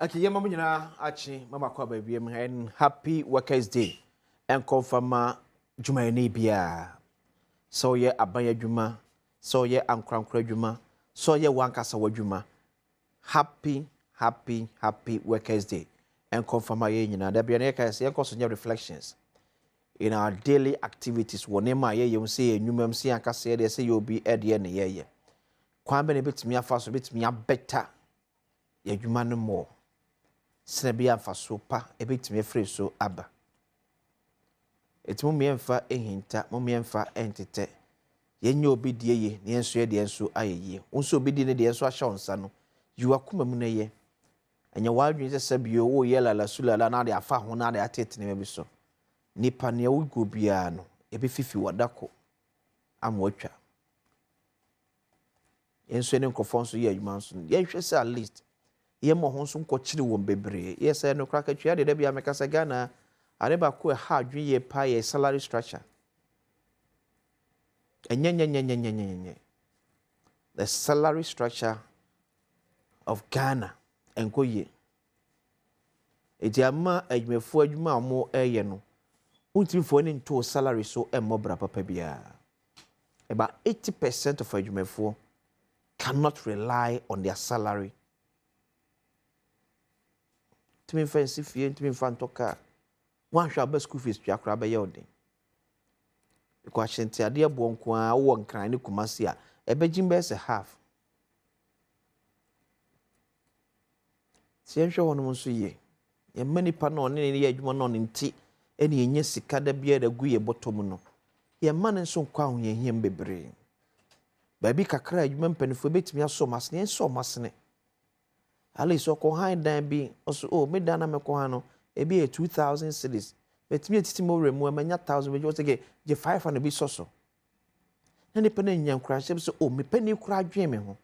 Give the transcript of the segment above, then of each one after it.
Okay, yeah, mama nyina achi mama kwa baby and happy workers day and confirm juma ni bia so ye abaya juma so ye ankrankra juma so ye wankasa wadjuma happy workers day and confirm ye nyina da bia na ka se enkoso nya reflections in our daily activities wonema ye yem se enwumam se ankasa ye de se ye obi ede ne ye kwan be ne betimi afa so betimi abeta ye dwuma no mo Senabia fa so pa ebetime free so aba etimo miemfa ehinta mo miemfa entete yenye obi die ye ne enso ye de enso ayeye unso obi die ne de enso ahya onsa no yiwakoma mu ne ye enye wadwen se sabio wo ye lala sulala na de afa ho na de atete ne bi so nipa ne wugo bia no ebe fifi wadako amwatwa enso ne nkofo nso ye adwuma nso ye hwɛ se at least ye mo ho nso nkɔkyere won bebre ye sɛ no kra katwa de bia mekasa Ghana are ba ko ha adwen ye pa ye salary structure enye the salary structure of Ghana enkoye etiama adwumafo adwuma mo eye no untimfo ne nto salary so emmobra papa bia about 80% of adwumafo cannot rely on their salary. Timi fancy fie timi fantoka wan hwa ba school fees twa kra ba ye odin because chente ade abo nko a wo nkran ne kumase a ebegim be se half sie hwe wono nso ye ye mani pa no ne ye adwuma no nti ene enye sika da bia da gu ye bottom no ye man nso kwa ho ye hiem bebre ba bi kakra adwuma mpanifo betimi aso masne enso masne ali so ko han dan bi also me dan na me ko han no e bi 2000 cedis betimi etiti mo remu amanya 1000 be just get 500 bi so na ne pene nya nkra hye so me pani kura adwen me ho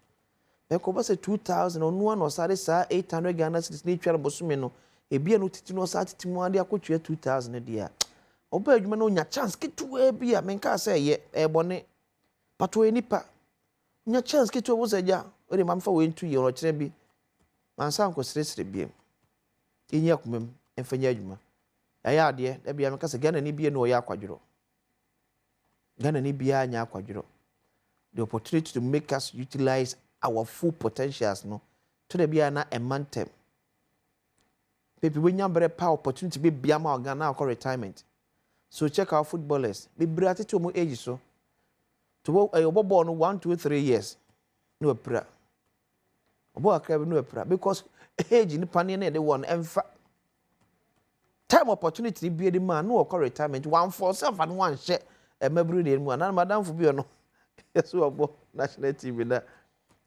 e ko ba se 2000 onu an osare sa 800 Ghana cedis ni twere bosume no e bi no titi no sa titi mo ade akotwe 2000 dia oba adwuma no nya chance kitu e bi a menka se ye e bone pato enipa nya chance kitu wo se ja o de mamfa we ntu ye ro kire bi mansa nko sresre biem enyi akomam enfanya adwuma ya ade da bia meka se Ghana ni bia no ya akwadworo Ghana ni bia anya akwadworo the opportunity to make us utilize our full potentials no to the bia na emantem people we nyambere pa opportunity be bia ma Ghana akọ retirement so check our footballers be brate to mo age so to obobo no 1 2 3 years no apra obo akrabe no apra because age ni pane na de won emfa time opportunity bi edi man no okọ retirement one for self and one share emabru de mu na madam fu bi no yeso obo national TV na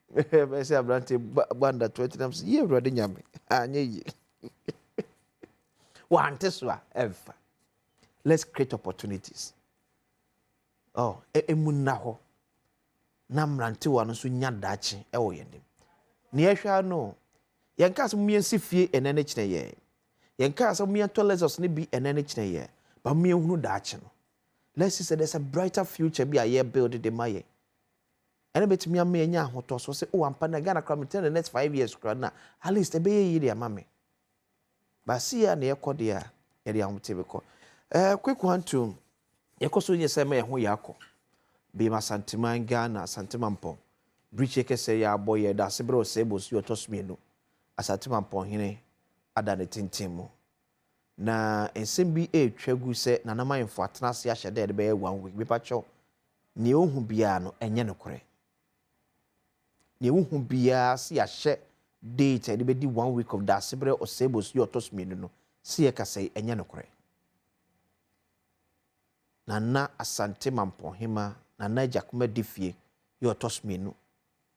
me say abrante banda 20 times ye brother nyame anye yi one teswa emfa let's create opportunities emunna ho na mrante wa no so nya dachi ewo yenim ne ehwa no yenka asem miensi fie enene kine ye yenka asem mien toilets ne bi enene kine ye ba mien hunu dachi no let's say there's a brighter future bi a ye build the maye ene betimi am enya ahoto so say ampa na Ghana kram in the next 5 years kra na at least e be ye de amame ba si ya na ye kode a ye de amote be ko quick one to ye koso nye se me ho yakọ be ma santiman Ghana santimampon bridge kese ya boye da sebro sebo si otosmienu asatimampon hene ada ne tintimu na ensem bi twagu se na namayemfo atena se ahye de be 1 week bi pacho ne ohu bia no enye ne kore ne ohu bia se ahye date de be di 1 week of da sebro osebo si otosmienu no se ye kase enye ne kore na asantemampon hema na jakuma difie ye otosmienu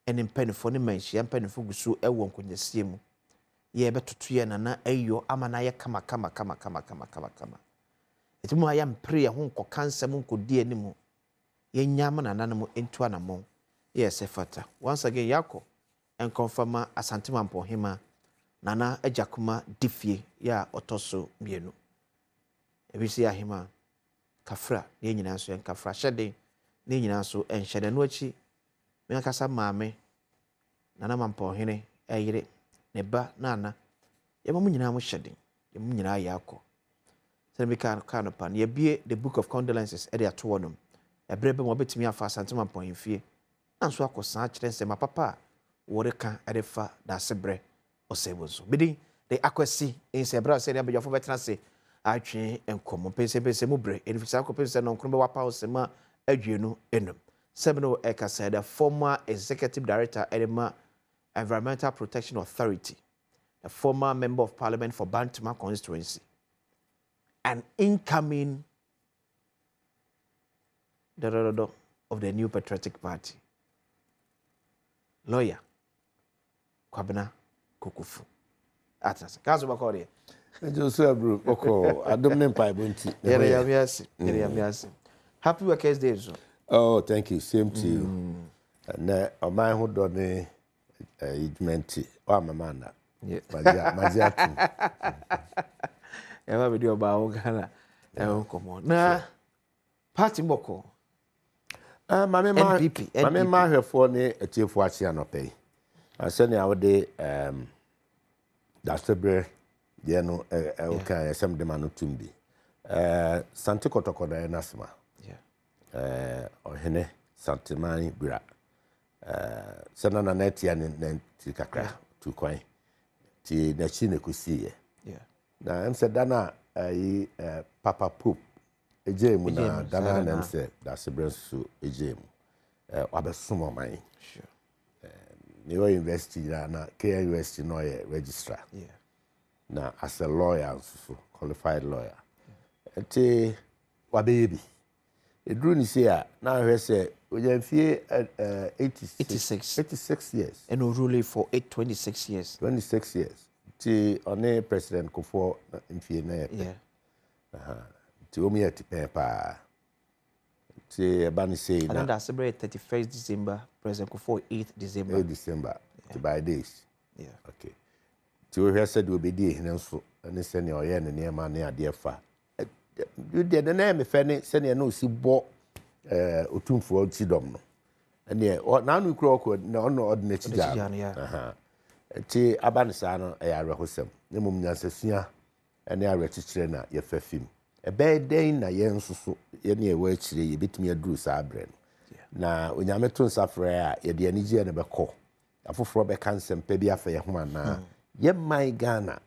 ene mpanifo ne manhia mpanifo gusu ewo nkonyasie mu ye betoto ye na ayo ama na ye kama etimu aya mpre ye ho nkokansem nkodi animu ye nyama na nanamo entu anamo ye sefata once again yako en confirm asantemampon hema na ajakuma difie ya otoso mienu ebisi ahema kafra ne nyina so en kafra hyede ne nyina so en hyede no achi me kasa maame nana mampo hene eyire ne ba nana ye mamu nyina mo hyeden ye mu nyina ya akọ se me kan no pan ye bie the book of condolences e de ato wonom ebre be mo betimi afa asantema pɔnfie anso akosan kyerɛ sɛ ma papa wore ka e de fa da sebre osebonso bidi de akwasi en se bra se de abejafo betena se atwe enkomo Mpensenpensenmu bre edifisa akopese no nkrobe wapa osema adwenu enum Semino Eka said the former executive director Edema Environmental Protection Authority, a former member of parliament for Bantama constituency, an incoming of the New Patriotic Party, lawyer Kwabena Kukufu. Atlas. Kazu Bakori. Joseph Bro, Oko, Adom Mpensenpensenmu. Yere Happy Workers' Day. Oh, thank you. Same to you. Na my who done ejumenti o mamana. Yeah. Maziatu. Ewa video ba o Ghana. Come on. Na party mboko. Mame ma hwefo ne etiefo achi anope. Asene awde dasebre de no okay esem de manu tumbi. Santi kotokoda enasma. Ohene santimani bra sana na netia ne kakra tu kwan ti na chi ne kusiye na emse dana yi papa poop ejemu na dana na emse da sebrensu ejemu abesumo man New University na KU University no ye registrar na as a lawyer so qualified lawyer eti wabebi Edru ni say na hwe say ojamfie 86 years and ruling for 26 years 26 years ti one president Kofo mfie na ti omi eti pa ti e ba ni say na that celebrate 31st December president Kofo 8th December ti by days okay ti o hwe say de obedi ehne nso ne se ne oye ne ne ma ne ade fa you did the name if any senior no si bo otumfo tidom no ene na anu kura ko na ono ordinary ja ti abanisa no e arehosem ne mum nyansasua ene arechichire na ye fafim e be den na ye nsoso ye ne e wa chire ye betumi aduru sa abre no na onyame to nsafre a ye de anije ne beko afoforo be kansem pa bi afa ye ho ana ye my Ghana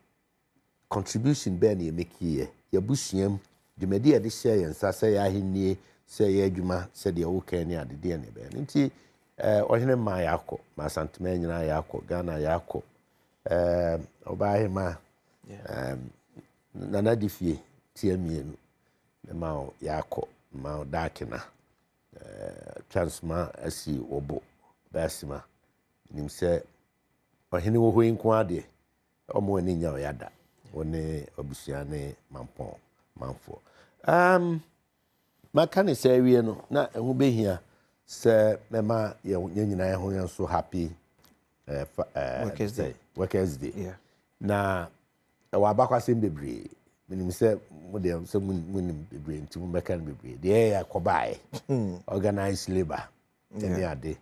contribution be na ye make ye busuam Jumedi ade share yensa say ya hinnie say ya adwuma say de wo kan ni ade de ne be nti ohene ma yakọ ma santema nyina yakọ Ghana yakọ oba hema nana difie tie mienu ma yakọ ma dakina transma asi obo basima nim say ohene wo hoyin ko ade omo ani nya oyada woni obusua ne mampon manfo makane say wie no na ehu behia se mema ye nyina ye ho so happy workers day yeah na wa abakwasem bebre minim se mo de se munim bebre nti mo meka no bebre de ya kobae organized labor any ade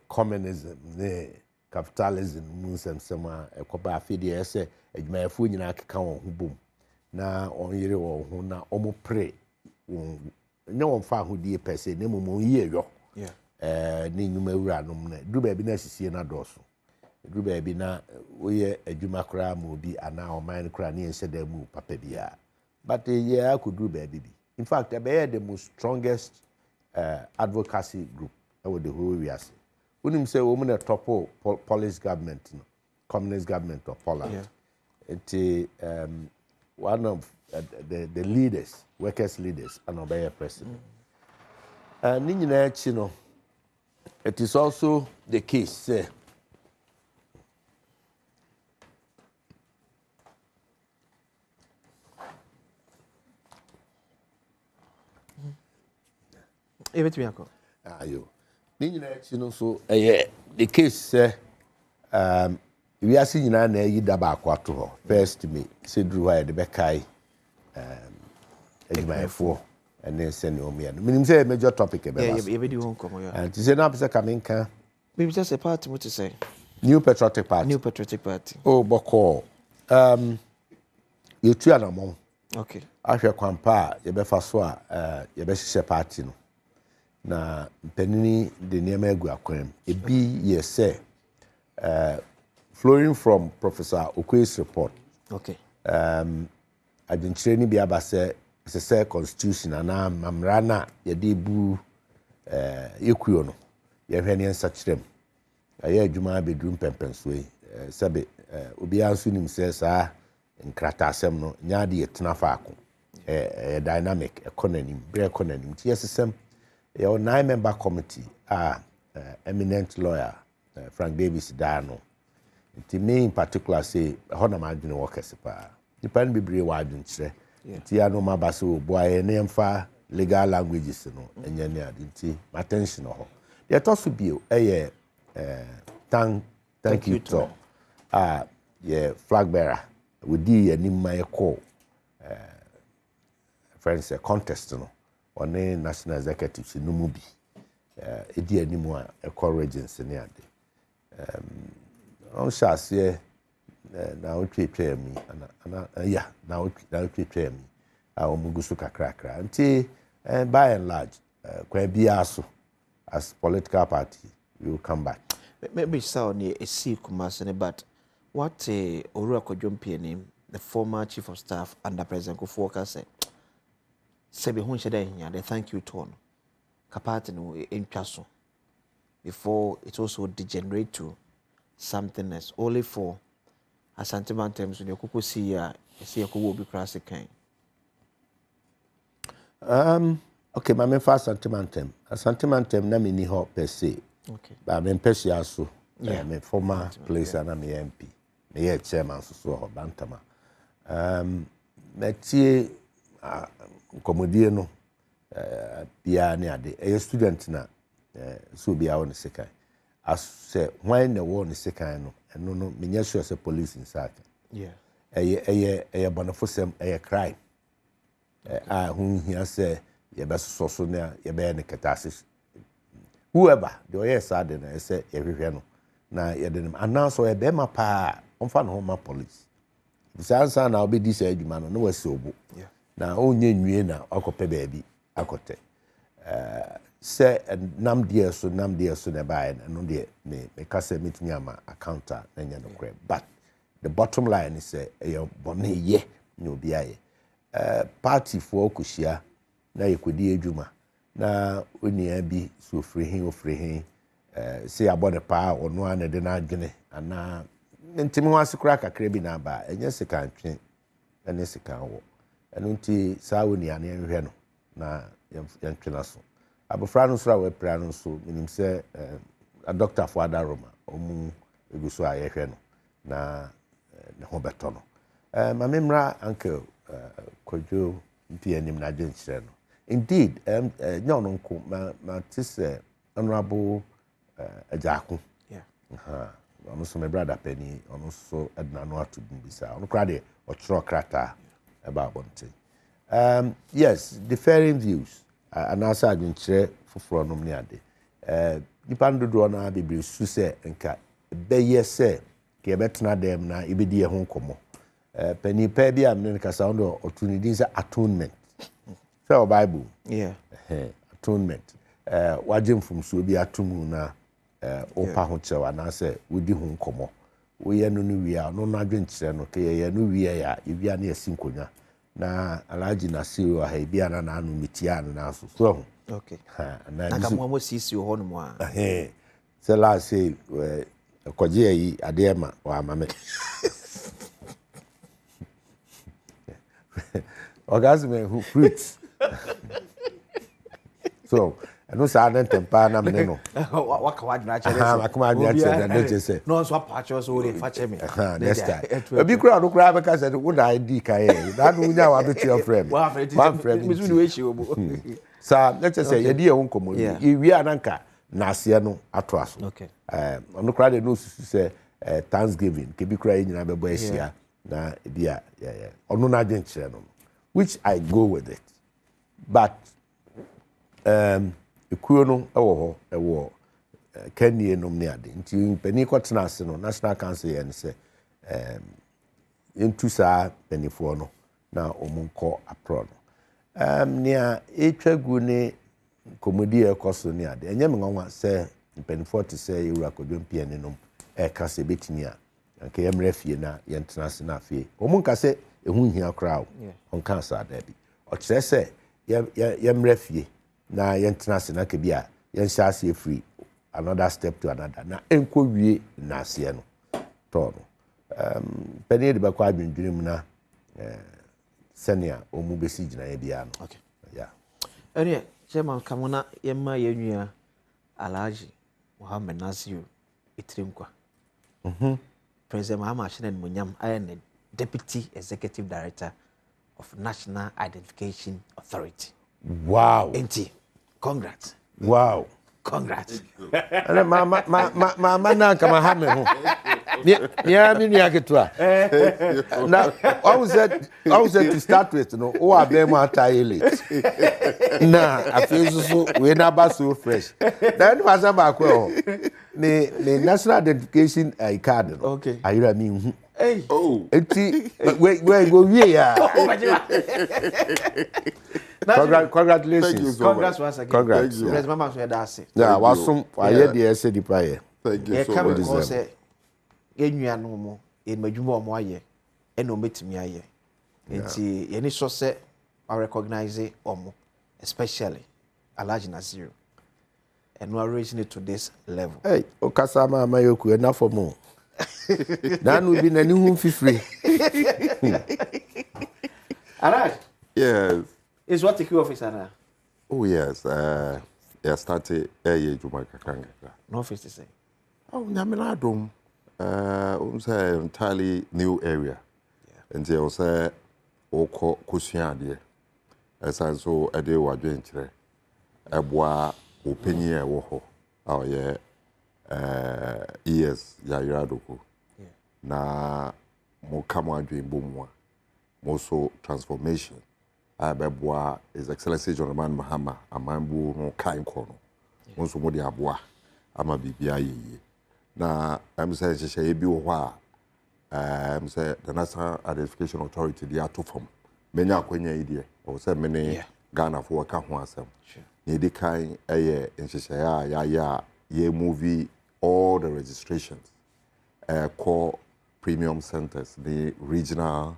communism ne capitalism munsem sema koba afidi ese adwumayefo nyina akeka won ho bom na onyere won ho na omo pre ne won fa ahodie pese ne momo yie yo ne nyuma wura nom na du ba bi na sisie na doso du ba bi na woye adwuma kra ma obi ana oman kra ne ense da mu papa bia but yeah akuduru ba bi in fact they the most strongest advocacy group over the whole area unim say women na top police government no communist government of Poland it one of the leaders, workers leaders, and obey president. And it is also the case. Say, so the case say we are seeing na yi daba akwato ho first me say dru ha de bekai edwayefo and send o me minim say major topic e be yeah you be di won komo and to say na pese kaminka maybe just a party what to say New Patriotic Party oh boko Yetu anamon. Okay. Ahwe kwampa yebefa so a yebehye party no. Na mpanini de niema egu akwam. Ebi ye say flowing from Professor Okwe's report. Okay. Adwenkyerɛ ni bi aba sɛ constitution ana mamra na yɛde bu yekuo no yɛhwɛ ne nsakyerɛm ayɛ adwuma abeduru mpɛmpɛnso yi sɛbe obi anso nim sɛ saa nkrata asɛm no nya de yɛtena faako dynamic economy bre economy nti yɛsesɛm yɛwɔ 9-member committee eminent lawyer Frank Davis daa no nti me in particular say hɔ na madwene wɔ kɛse paa nipa no bebree wɔ adwenkyerɛ nti ya no maba sɛ oboa yɛ ne mfa legal languages no ɛnyɛ ne ade nti attention hɔ deɛ ɛtɔ so bio ɛyɛ thank you to yɛ flag bearer wodi yɛ nim ma yɛkɔ friends contest no ɔne national executive no mu bi ɛdi anim a ɛkɔ regency ne ade on hyɛ na otwetwa mi ana ya na otwetwa mi a omugu so kakrakra nti by and large kwa bia so as political party we will come back maybe sound a see Kumasi but what Orua Kodwompie name the former chief of staff under President Kufuor said sebe hu hyeda hia the thank you tone kapati no entwaso before it also degenerate to something else only for Mpensenpensenmu so ne kokko si ya esi ekowo obi krase kan okay my first Mpensenpensenmu na me ni ho per se okay ba me mpehia so me former place na me MP me ye chairman so ho bantama metie komodie no bia ne ade e student na so bia won sekan as when the war ne sekan no eno no me nya sure say police inside bonafosem crime hu hia say ye be so na ye be ne ketasis whoever the yes ade na say ye hwehwe no na ye de them announce ye be ma pa onfa no ma police bisansa na obedi say adwuma no wasi obo na onye nwie na akope baabi akote say nam dear so na buy no de me kase metumi ama accountant na nya no kre but the bottom line is say bone ye na obi aye party for okuhia na yekodi adwuma na onia bi so ofrehin say abone pa ono ana de na adwene ana ntimi ho asekura kakra bi na ba enye sika ntwe ene sika wo eno nti saa onia na enhwe no na yentwe na so abofra no sura we pra no so minim se a doctor for Adom omu eguso ayehwe no na ne ho beto no ma memra uncle Kojo mpi anim na adwenkyere no indeed nyo no nko ma tise honorable Ajaku ono so my brother Penny ono so edna no atubun bisa ono kra de ochro krata about bonte yes differing views and also adwenkyere foforo no ne ade nipa ndodo na bibiri su se nka beye se ke betena dem na ibedi ye ho nkomo Penny pa bi am ne kasa ndo otunidi se atonement so bible atonement wagye mfumso bi atomu na opa ho chewa na se wodi ho nkomo wo ye no no wi a no na adwenkyere no ke ye no wi ya ibia na yasi nkonya na alaji na siwo ha bia na anu mitia na aso so okay na kamo sisi ho no mo a se la se koje yi ade ma wa mame orgasm who fruits so no sa na tempa na me no waka wadna chere se akoma adna chere na je se no so apacho so we fa che me next time obi kura no kura be ka se wo da ID kai da no nya wa be to your friend one friend me so we shi obo sa let's say ye die won komo yi wi ananka na ase no ato aso okay no kura de no susu se Thanksgiving ke bi kura nyina be bo asia na bia ono na adwen kire no which I go with it but ekuo no ewo kanie nom ne ade nti mpani kwotena ase no national council ye ne se into saa penifo no na omunko apro no nia etwa gu ne komodi ekoso ne ade enye me nwanwa se penifo te se ewura kodwempie ne nom ka se betini a nke yemre fie na yentena se na fie omunka se ehu hia kra on kan sa da bi o kire se yemre fie na yentena se na ke bia yenhya se free another step to another na enko wie na ase no to no peni de bakwa adwendwene mu na senia omu besi gina ye bia no okay yeah ene chairman kamuna yemma yenua Alhaji Mohammed Nasiru Itrimkwa President Muhammad Shinen Munyam I am the Deputy Executive Director of National Identification Authority. Wow. NT. Congrats. Wow. Congrats. Mama na kama hame ho. Yeah, me nua ketwa. Now, I was said to start with, no, o abem atai late. Nah, I feel so we na ba so fresh. Then was about ko. The national identification card no. Okay. Ayira mi. Hey. Oh. Enti where go we ya. Congratulations. Thank you so Congrats much. once again. Congrats. President Mama so that's it. Yeah, wasum aye the ese di pa ye. Thank you so much. Because yenua no mo en madwuma mo aye en o metimi aye. Enti ye ni so se I recognize omo especially Alhaji Nasiru. And we are raising it to this level. Hey, okasa ma mayoku enough for more. That would be a new free. Alright. Yes. Is what the office Anna? Oh yes. I started Juma Kakanga. No office to say. Oh, Nyamina Adom. Say entirely new area. Yeah. And they also oko kusia dear. As I saw a day wa dwentre. Eboa opinion wo ho. Oh yeah. Yes, Yayira Doko. Na mo kama adwen bomwa. Mo so transformation. Abeboa His Excellency John Mahama amambu no kan ko no. Mo so mo de aboa ama bibia yeye. Na am say she bi wo ho a say the National Identification Authority dey ato fam. Menya akwanya yi de. O say me ne Ghana for ka ho asem. Ni de kan eye nhyehyɛ ya ye movie all the registrations core premium centers the regional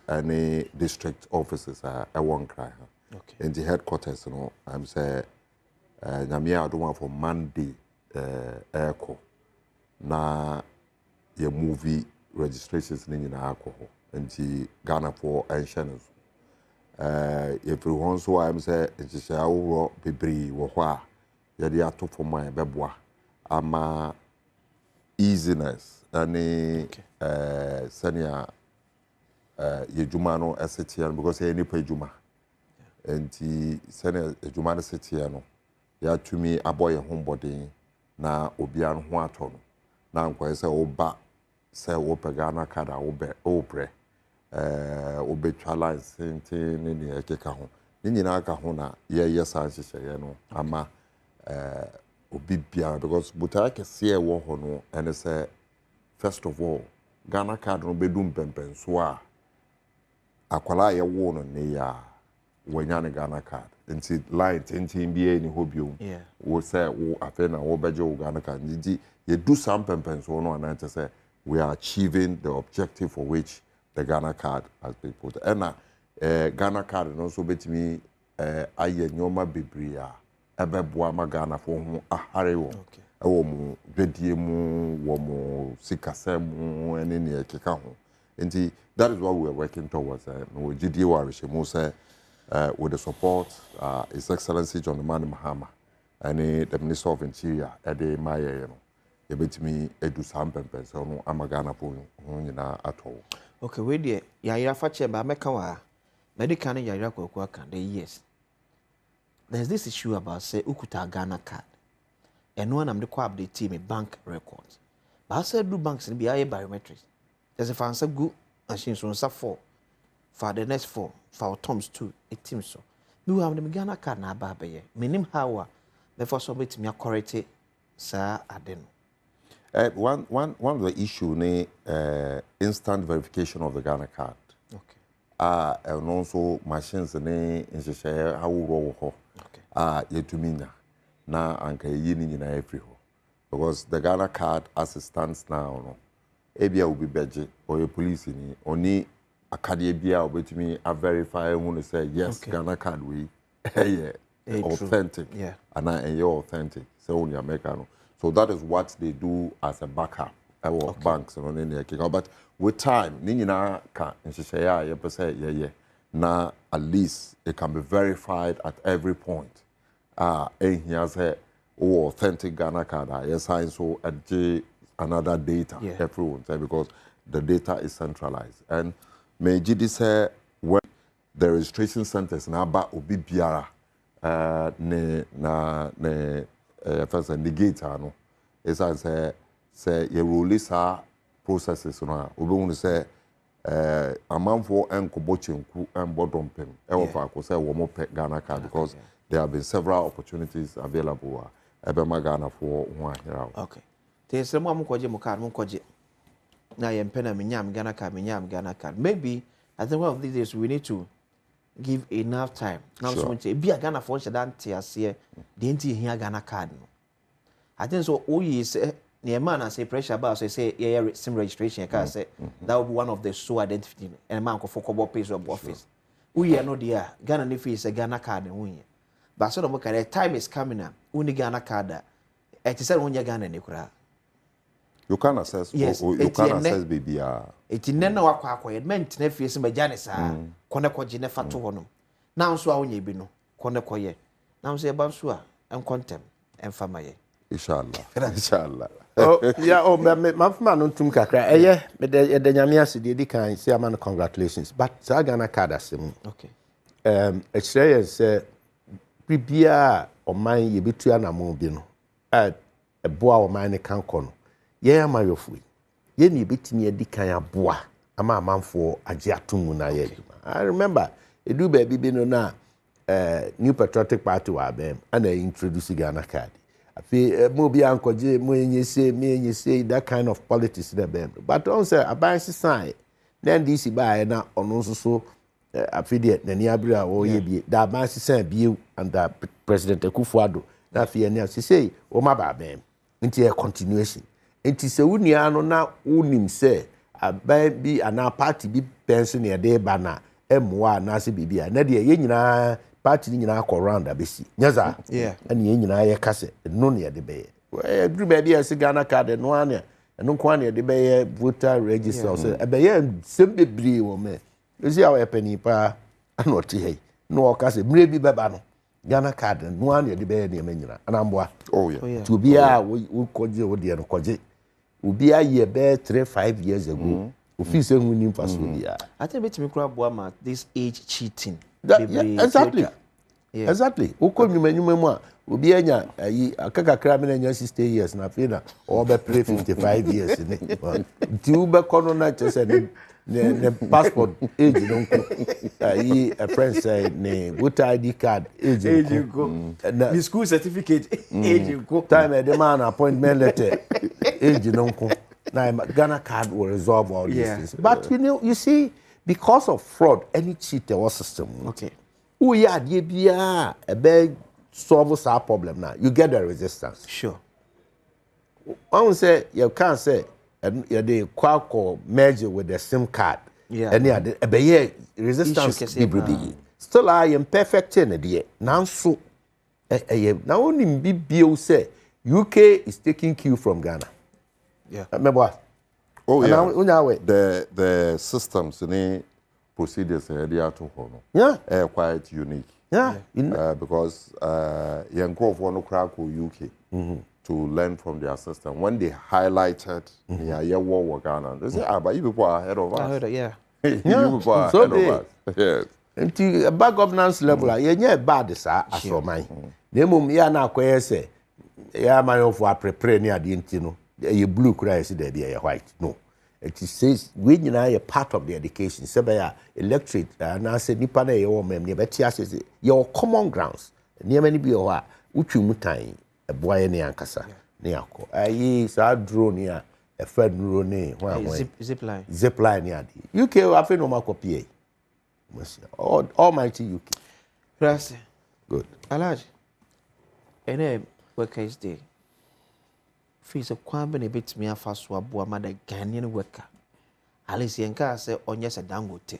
any district offices one cry okay. In the headquarters you know I'm say Nyamia Adom for Monday echo na ye movie registrations ni nyina alcohol and Ghana for ancient everyone so I'm say it's a wo bebre wo ho a yadi ato for my beboa ama easiness any senior yejuma no esetian because any pa juma enti senior ejuma no setia no ya tumi aboye hombody na obia no ho ato no na nkwa se oba se wo pagana kada obre obetwa license ne ne ekeka ho ni nyina aka ho na ye san hyehyɛ no ama obi bia because butake se wo ho no and say first of all Ghana card no bedum pempen so a akwala ye wo no ne ya wanya ne Ghana card nti line tentin bia ni hobium wo say wo afa na wo beje wo Ghana card ndi ye do some pempen so no and say we are achieving the objective for which the Ghana card has been put. And Ghana card no so betimi aye nyoma bebre a ebeboa ma Ghana for ho ahare wo. Ewo mu dwedie mu wo mu sikasem ene ne ekeka ho. Nti that is what we are working towards. No gidie wa rehemu say with the support His Excellency John Mahama and the Minister of Interior ede maye no. Yebetimi edu sam pempen so no amagana po ho nyina ato. Okay, we there. Yaya fache ba meka wa. Medical and Yaya Kwakwa can the years. There's this issue about say ukuta Ghana card. And one am the co update team bank records. But I said do banks in BIA biometrics. There's a fancy good and she so for the next 4 for Tom's 2 it team so. We have the Ghana card na babe ye. Minim how before somebody to me correct sir Adom. One of the issue ne instant verification of the Ghana card. Okay. And also machines ne nhyehyɛ aworo ho. Okay. Yetuminya na anka yini nyina every ho. Because the Ghana card as it stands now no. Ebia will be beje or a police ni oni akadie bia obetumi a verify who say yes okay. Ghana card we yeah authentic. Yeah. And you're authentic. So only American. So that is what they do as a backup. Okay. Banks and any but with time, Nina can say yeah. Now at least it can be verified at every point. Here's a authentic Ghana card. Yes, I so at another data. Yeah. Everyone say because the data is centralized. And may GD say when the registration centers now back will be biara first indicator no. It's as say you release processes no obi won say amanfo enkobo chenku embodom pem e wo fa ko say wo mo pe Ghana card because there have been several opportunities available ebe ma Ghana for ho ahira. Okay. Te se mo amkoje mo card mo koje na ye mpena menyam Ghana card maybe I think one of these days we need to give enough time now so much be a Ghana for shadan tiase de nti hia Ghana card no I think so oyi say near man say pressure about say yeah sim registration can say that will be one of the so identity and man ko for kobo page of office oyi no there Ghana ne face Ghana card no yin but so no kind time is coming now uni Ghana card e ti say wonya Ghana ne kura you can access you can access baby eti nne na wakwa akoyedment na face ma jane sa kone koje ne fato hono na nso a wonya bi no kone koye na nso e ba nso a enkontem enfama ye inshallah oh yeah oh my no tum kakra eye me de nyame ase de di kan say am congratulations but sa Ghana card asem okay ekire say bibia o man ye betua na mo bi no boa o man ne kan kono ye amayofu ye ni betimi adi kan aboa ama amanfo age atomu na ye I remember edu ba bi no na New Patriotic Party wa bem and introduce Ghana card afi mo bi ankoje mo enyese that kind of politics there bem but on say abansi sign then this buy na ono so afi de nani abira wo ye bi da abansi sign bi and President Akufo-Addo na afi ene say o ma ba bem nti a continuation nti se wunia no na unim se aban bi ana party bi pension e de ba na emwa na se bibia na de ye nyina party ni nyina akọ round abesi nyaza ani ye nyina ye kase no ne de be ye duru ba bia se Ghana card no ane no kwa ne de be ye voter register so e be ye sembebri wo me ezi awe pani pa anoti he no o kase mre bi beba no Ghana card no ane de be ye ne nyina anamboa to bia wo koje wo de no koje obi aye be 3-5 years ago office hu ni mfaso bia I think betimi kura boa ma this age cheating exactly exactly ukonyuma mu a obi anya ayi akakakra me anya 60 years na fe na o be play 55 years ne ti u be kono na chese ne passport age no nko ayi a friend say ne voter ID card age nko the school certificate age nko time the man appointment letter age no nko now Ghana card will resolve all these things but you see because of fraud any cheater or system okay who ya dey bia e be solve that problem now you get the resistance sure one say you can't say you dey qualco merge with the SIM card any e be here resistance be still I am perfect in there now so now only BBO say UK is taking cue from Ghana remember the systems and procedures they are to follow quite unique because young for no crack UK to learn from their system when they highlighted war Ghana they say but you people are ahead of us I heard it, you people are ahead of us yes until a bad governance level bad sa asroman na mum ya na akoye say ya man for prepare ni ade ntino you blue cry see there be white no it says we nyina part of the education say by electorate and I say nipa na ye wo mem ne beti ase your common grounds ne many be o a utwu mutan eboaye ne ankasa ne akọ ayi sa drone a efa nuro ne ho zip line ya di UK afi no makopie almighty UK gracias good Alhaji ene workers day fees a kwambe ne betimi afa so aboa ma da Ghanaian worker Alice yenka say onye se Dangote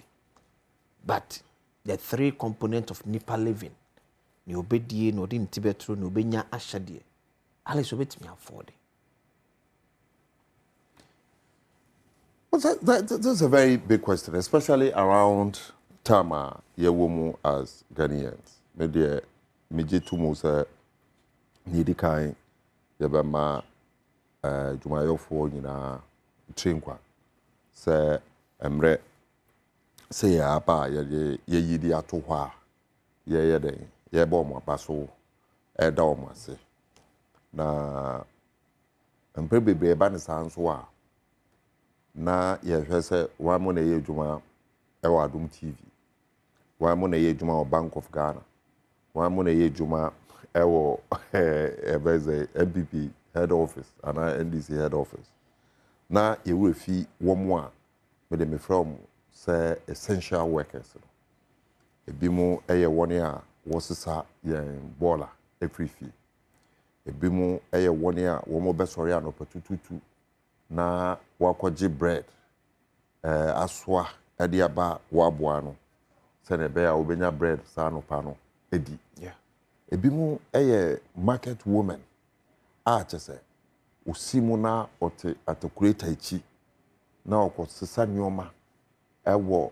but the three components of Nipa living ni obedie no di ntibetro no obenya ahyade Alice obetimi afford it. Well, that's a very big question, especially around Tama Yewomu as Ghanaians. Maybe Miji Tumusa Nidikai Yabama Jumayofo Nina Trinkwa say Emre say Aba ye yidi atohwa ye de ye bom abaso Adom ase na Emre bebe ba ne sanso a na yɛhwɛ sɛ wɔn mo na ɛyɛ adwuma ɛwɔ Adom TV wɔn mo na ɛyɛ adwuma wɔ Bank of Ghana wɔn mo na ɛyɛ adwuma ɛwɔ ɛbɛzɛ MPP head office anaa NDC head office na yɛwɔ fi wɔn mo a mede me from sɛ essential workers no ebi mo ɛyɛ wɔn a wɔsesa yɛn bɔɔla ɛfiri fi ebi mo ɛyɛ wɔn a wɔn bɛsɔre anɔpa tututu na wakɔgye bread aswa ɛde aba waboa no sɛ ne bɛyɛ a wobɛnya bread saa nopa no ɛdi ebi mu ɛyɛ market woman a kyɛ sɛ osi mu na ɔte atakureta akyi na ɔkɔsesa nneɔma ɛwɔ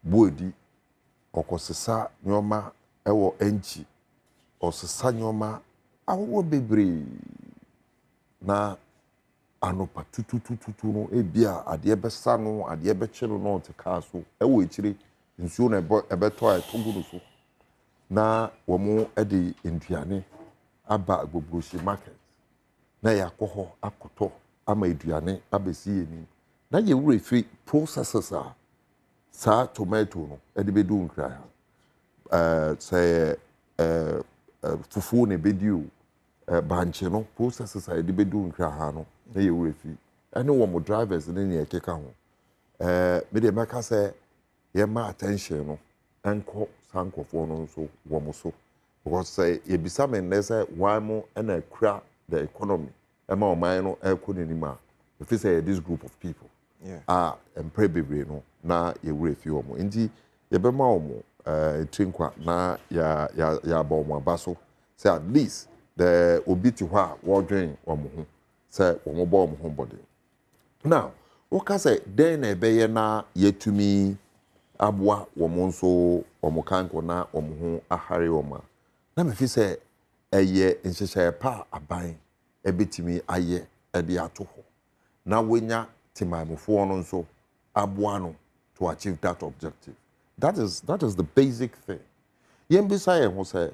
boadi ɔkɔsesa nneɔma ɛwɔ ɛnkyi ɔsesa nneɔma ahodoɔ bebree na anopa tutututu no ebia adeɛ bɛsa no adeɛ bɛkye no no te kaa so ɛwɔ ekyire nsuo na ɛbɛtɔ a ɛtogu no so na wɔn de nduane aba agbobrohyi market na yɛakɔ hɔ akɔtɔ ama aduane abɛsi yɛnim na yɛwura fi processes a saa tomato no ɛde bɛdu nkra sɛ fufuo na ɛbɛdi o bankye no processes a yɛde bɛdu nkra ha no na yɛwura fi ɛne wɔn drivers ne nea ɛkeka ho mede mɛka sɛ yɛma attention no ɛnkɔ saa nkɔfoɔ no nso wɔn so because sɛ yɛbisa me nnɛ sɛ wɔn mo ɛna akura the economy ɛma ɔman no ɛkɔ n'anim a efi sɛ yɛ this group of people a mpere bebree no na yɛwura fi wɔn nti yɛbɛma wɔn etiri nkwa na yɛabɔ wɔn aba so sɛ at least the obi ti hɔ a wɔdwen wɔn ho sɛ wɔn bɔ wɔn ho bɔde now wɔka sɛ den na ɛbɛyɛ na yɛtumi aboa wɔn nso wɔn kanko na wɔn ho ahare wɔn a na mefi sɛ ɛyɛ nhyehyɛeɛ pa aban ɛbɛtumi ayɛ ɛde ato hɔ na wɔnya temamufoɔ no nso aboa no to achieve that objective that is the basic thing yɛn bisa yɛn ho sɛ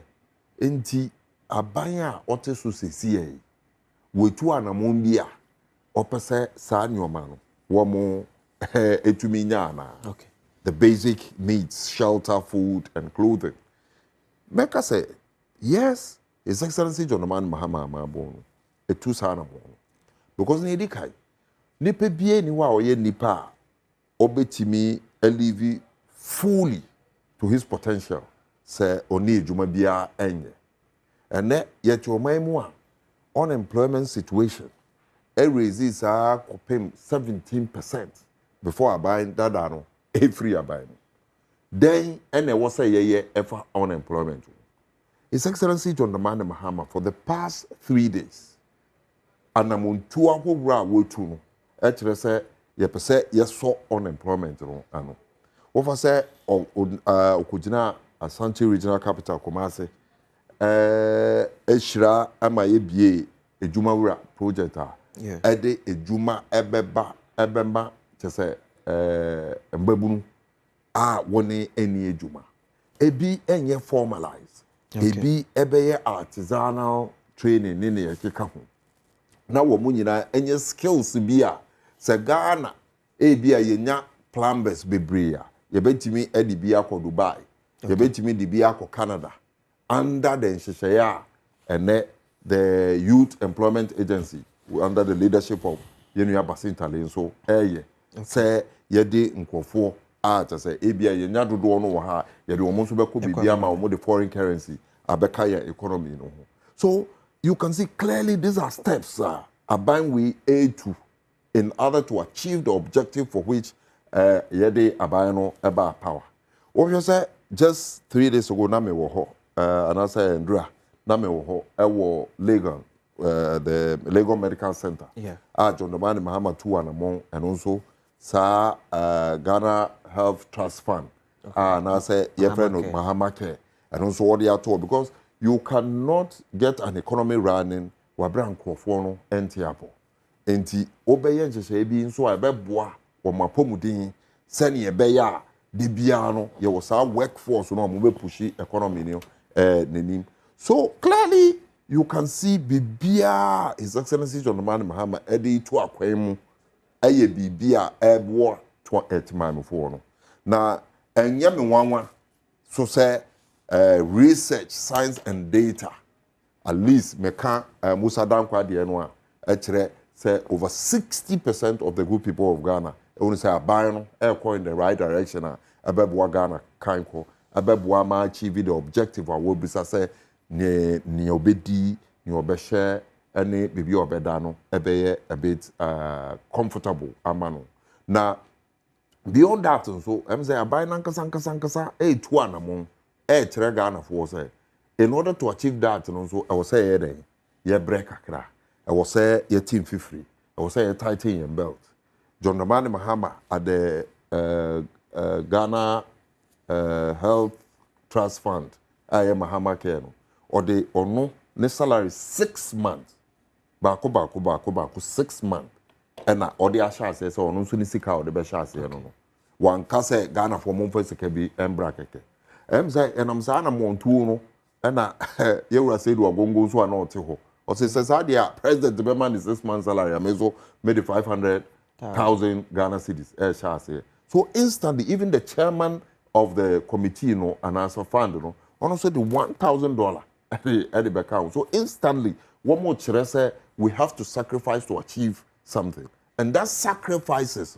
nti aban a ɔte so sisi yɛ wɔtu anamon bi a ɔpɛ sɛ saa nneɛma no wɔn etumi nya ana okay the basic needs shelter food and clothing mɛka sɛ yes his excellency John Dramani Mahama Amabo no etu saa na mo because na edi kai nipa bie ni wa ɔyɛ nipa a ɔbɛtumi alive fully to his potential sɛ ɔne adwuma bia ɛnyɛ ɛnɛ yɛte ɔman mu a unemployment situation ɛrezi saa kɔpem 17% before aban dada no ɛfiri aban no then ɛna ɛwɔ sɛ yɛyɛ ɛfa unemployment His Excellency John Dramani Mahama for the past 3 days anamontu ahohoro a wɔtu no ɛkyerɛ sɛ yɛpɛ sɛ yɛsɔ unemployment no ano wɔfa sɛ ɔkɔgyina Asante Regional Capital Kumasi ɛhyira ama yɛbie edwumawura project a ɛde edwuma ɛbɛma kyɛ sɛ mbabunu a wɔne ɛni edwuma ebi ɛnyɛ formalize ebi ɛbɛyɛ artisanal training ne yɛkeka ho na wɔn nyinaa ɛnyɛ skills bi a sɛ Ghana ebi a yɛnya plumbers bebree a yɛbɛtumi ɛde bi akɔ Dubai yɛbɛtumi de bi akɔ Canada under the nhyehyɛeɛ a ɛnɛ the Youth Employment Agency under the leadership of Yenua Basintale so say yɛde nkurɔfoɔ a kyɛ sɛ ebia yɛnya dodoɔ no wɔ ha yɛde wɔn nso bɛkɔ biribi ama wɔn de foreign currency abɛka yɛ economy no ho. So you can see clearly these are steps aban we aid to in order to achieve the objective for which yɛde aban no ɛba power. Wɔhwɛ sɛ just 3 days ago na me wɔ hɔ anaasɛ ndura na me wɔ hɔ ɛwɔ Legon the Legon Medical Center. John Dramani Mahama 2 anamon and also sa Ghana Health Trust Fund. And I say your friend of Mahama Care and also what they are told because you cannot get an economy running wabran krofono entiapo. Enti obeyen je bi nso a beboa wo mapomudin sene ye beya de bia no ye wo sa workforce no mo be pushi economy no nenim. So clearly you can see bibia His Excellency John Dramani Mahama edi to akwemu eye bibia ebo to etimamfo no na enye me wanwa so say research science and data at least meka Musa Dankwa de no a kire say over 60% of the good people of Ghana only say aban no e in the right direction abebo Ghana kanko abebo ma achieve the objective we be say ni obedi ni obehye ene bibi obeda no ebeye a bit comfortable amano na beyond that so em say aban nankasa to anamon kire Ghana for say in order to achieve that no so I was say ye break akra I was say ye team fifty I was say ye tighten your belt. John Dramani Mahama at the Ghana Health Trust Fund I am Mahama Care no or the or no ne salary 6 months bako 6 months and or the asha say so no so ni sika or the be sha say no one ka say Ghana for mo fa sika bi embra keke em say enam sa na mo ntuo no na yewura say do agongo so na ote ho o say say dia president the man is 6 months salary amezo made 500,000 Ghana cedis sha say so instantly even the chairman of the committee no and answer fund no also the $1,000 at the account. So instantly, one more chere say we have to sacrifice to achieve something. And that sacrifices,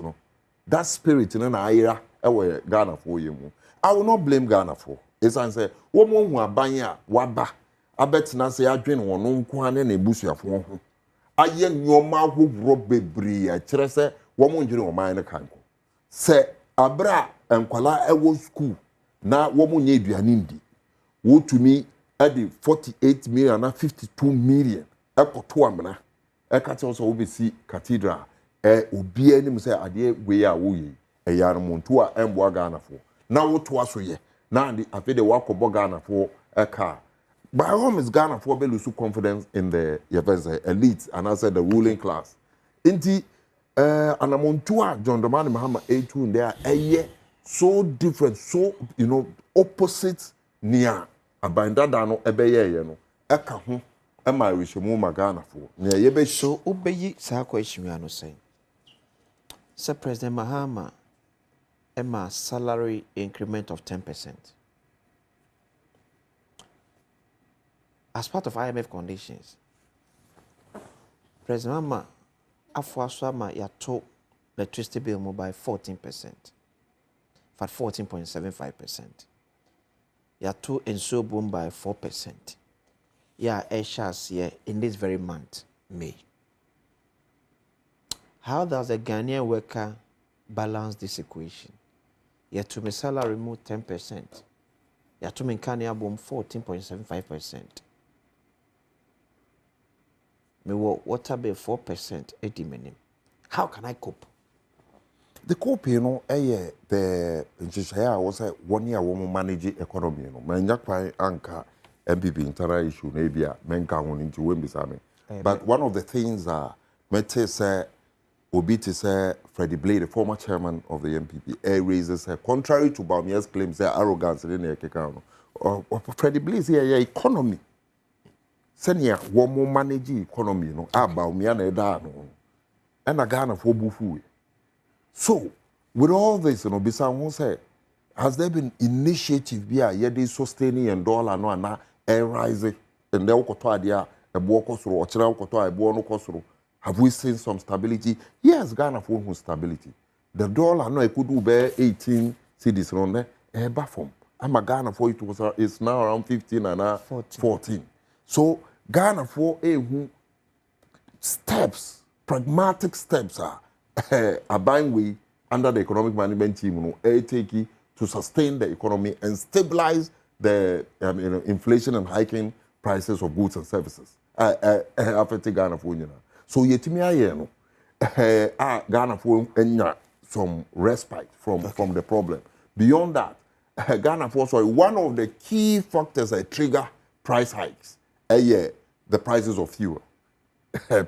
that spirit in ira Ghana for you. I will not blame Ghana for. It's I say, one more who abanya waba. I bet na say I drain one no kwane na ebusu afo ho. Aye nyoma ho robe bri a chere say one more ndwene o man na kanko. Say abra enkwala ewo school na one more nye aduane ndi. Wo to me at the 48 million and 52 million. Ekoto amna. Ekate also obesi cathedral. Obi anim say ade we a wo yi. Yarmonto a embo Ghana for. Na wo to aso ye. Na the afi de wakobo Ghana for eka. By home is Ghana for be lose confidence in the elite and I said the ruling class. Inti anamonto John Dramani Mahama A2 there eye so different so opposite near abandada no ebeye ye no eka ho ema rishemu magana fo na ye be so obeyi sa question ano say Sir President Mahama ema salary increment of 10% as part of IMF conditions. President Mahama afwaso ama yato electricity bill mo by 14%, for 14.75%. Yato enso boom by 4%. Yeah, shares here in this very month, May. How does a Ghanaian worker balance this equation? Yato me salary remove 10%. Yato me Kenya boom 14.75%. Me water bill 4% edimenim. How can I cope? The cope, the Nchishaya was a 1 year woman manage economy. Manjakpai anka MPP internal issue, maybe a menka one into Wimbisame. But one of the things Mete say, Obiti say, Freddie Blade, the former chairman of the MPP, raises contrary to Baumia's claims, their arrogance in the Kekano. Freddie Blade here, economy. Senior, one more manage economy, Baumia no. And a Ghana for Bufu. So, with all this, Bisa won't say, has there been initiative here, yet they sustaining and dollar no and air rising, and they will ebo kosoro ochira koto ebo no kosoro. Have we seen some stability? Yes, Ghana for stability. The dollar no could do be 18 cedis on there back from. I'm a Ghana for it was it's now around 15 and 14. So Ghana for steps, pragmatic steps are buying way under the economic management team take to sustain the economy and stabilize the inflation and hiking prices of goods and services. Affecting Ghana for so yetimi aye no Ghana for some respite from the problem. Beyond that, Ghana for one of the key factors that trigger price hikes the prices of fuel,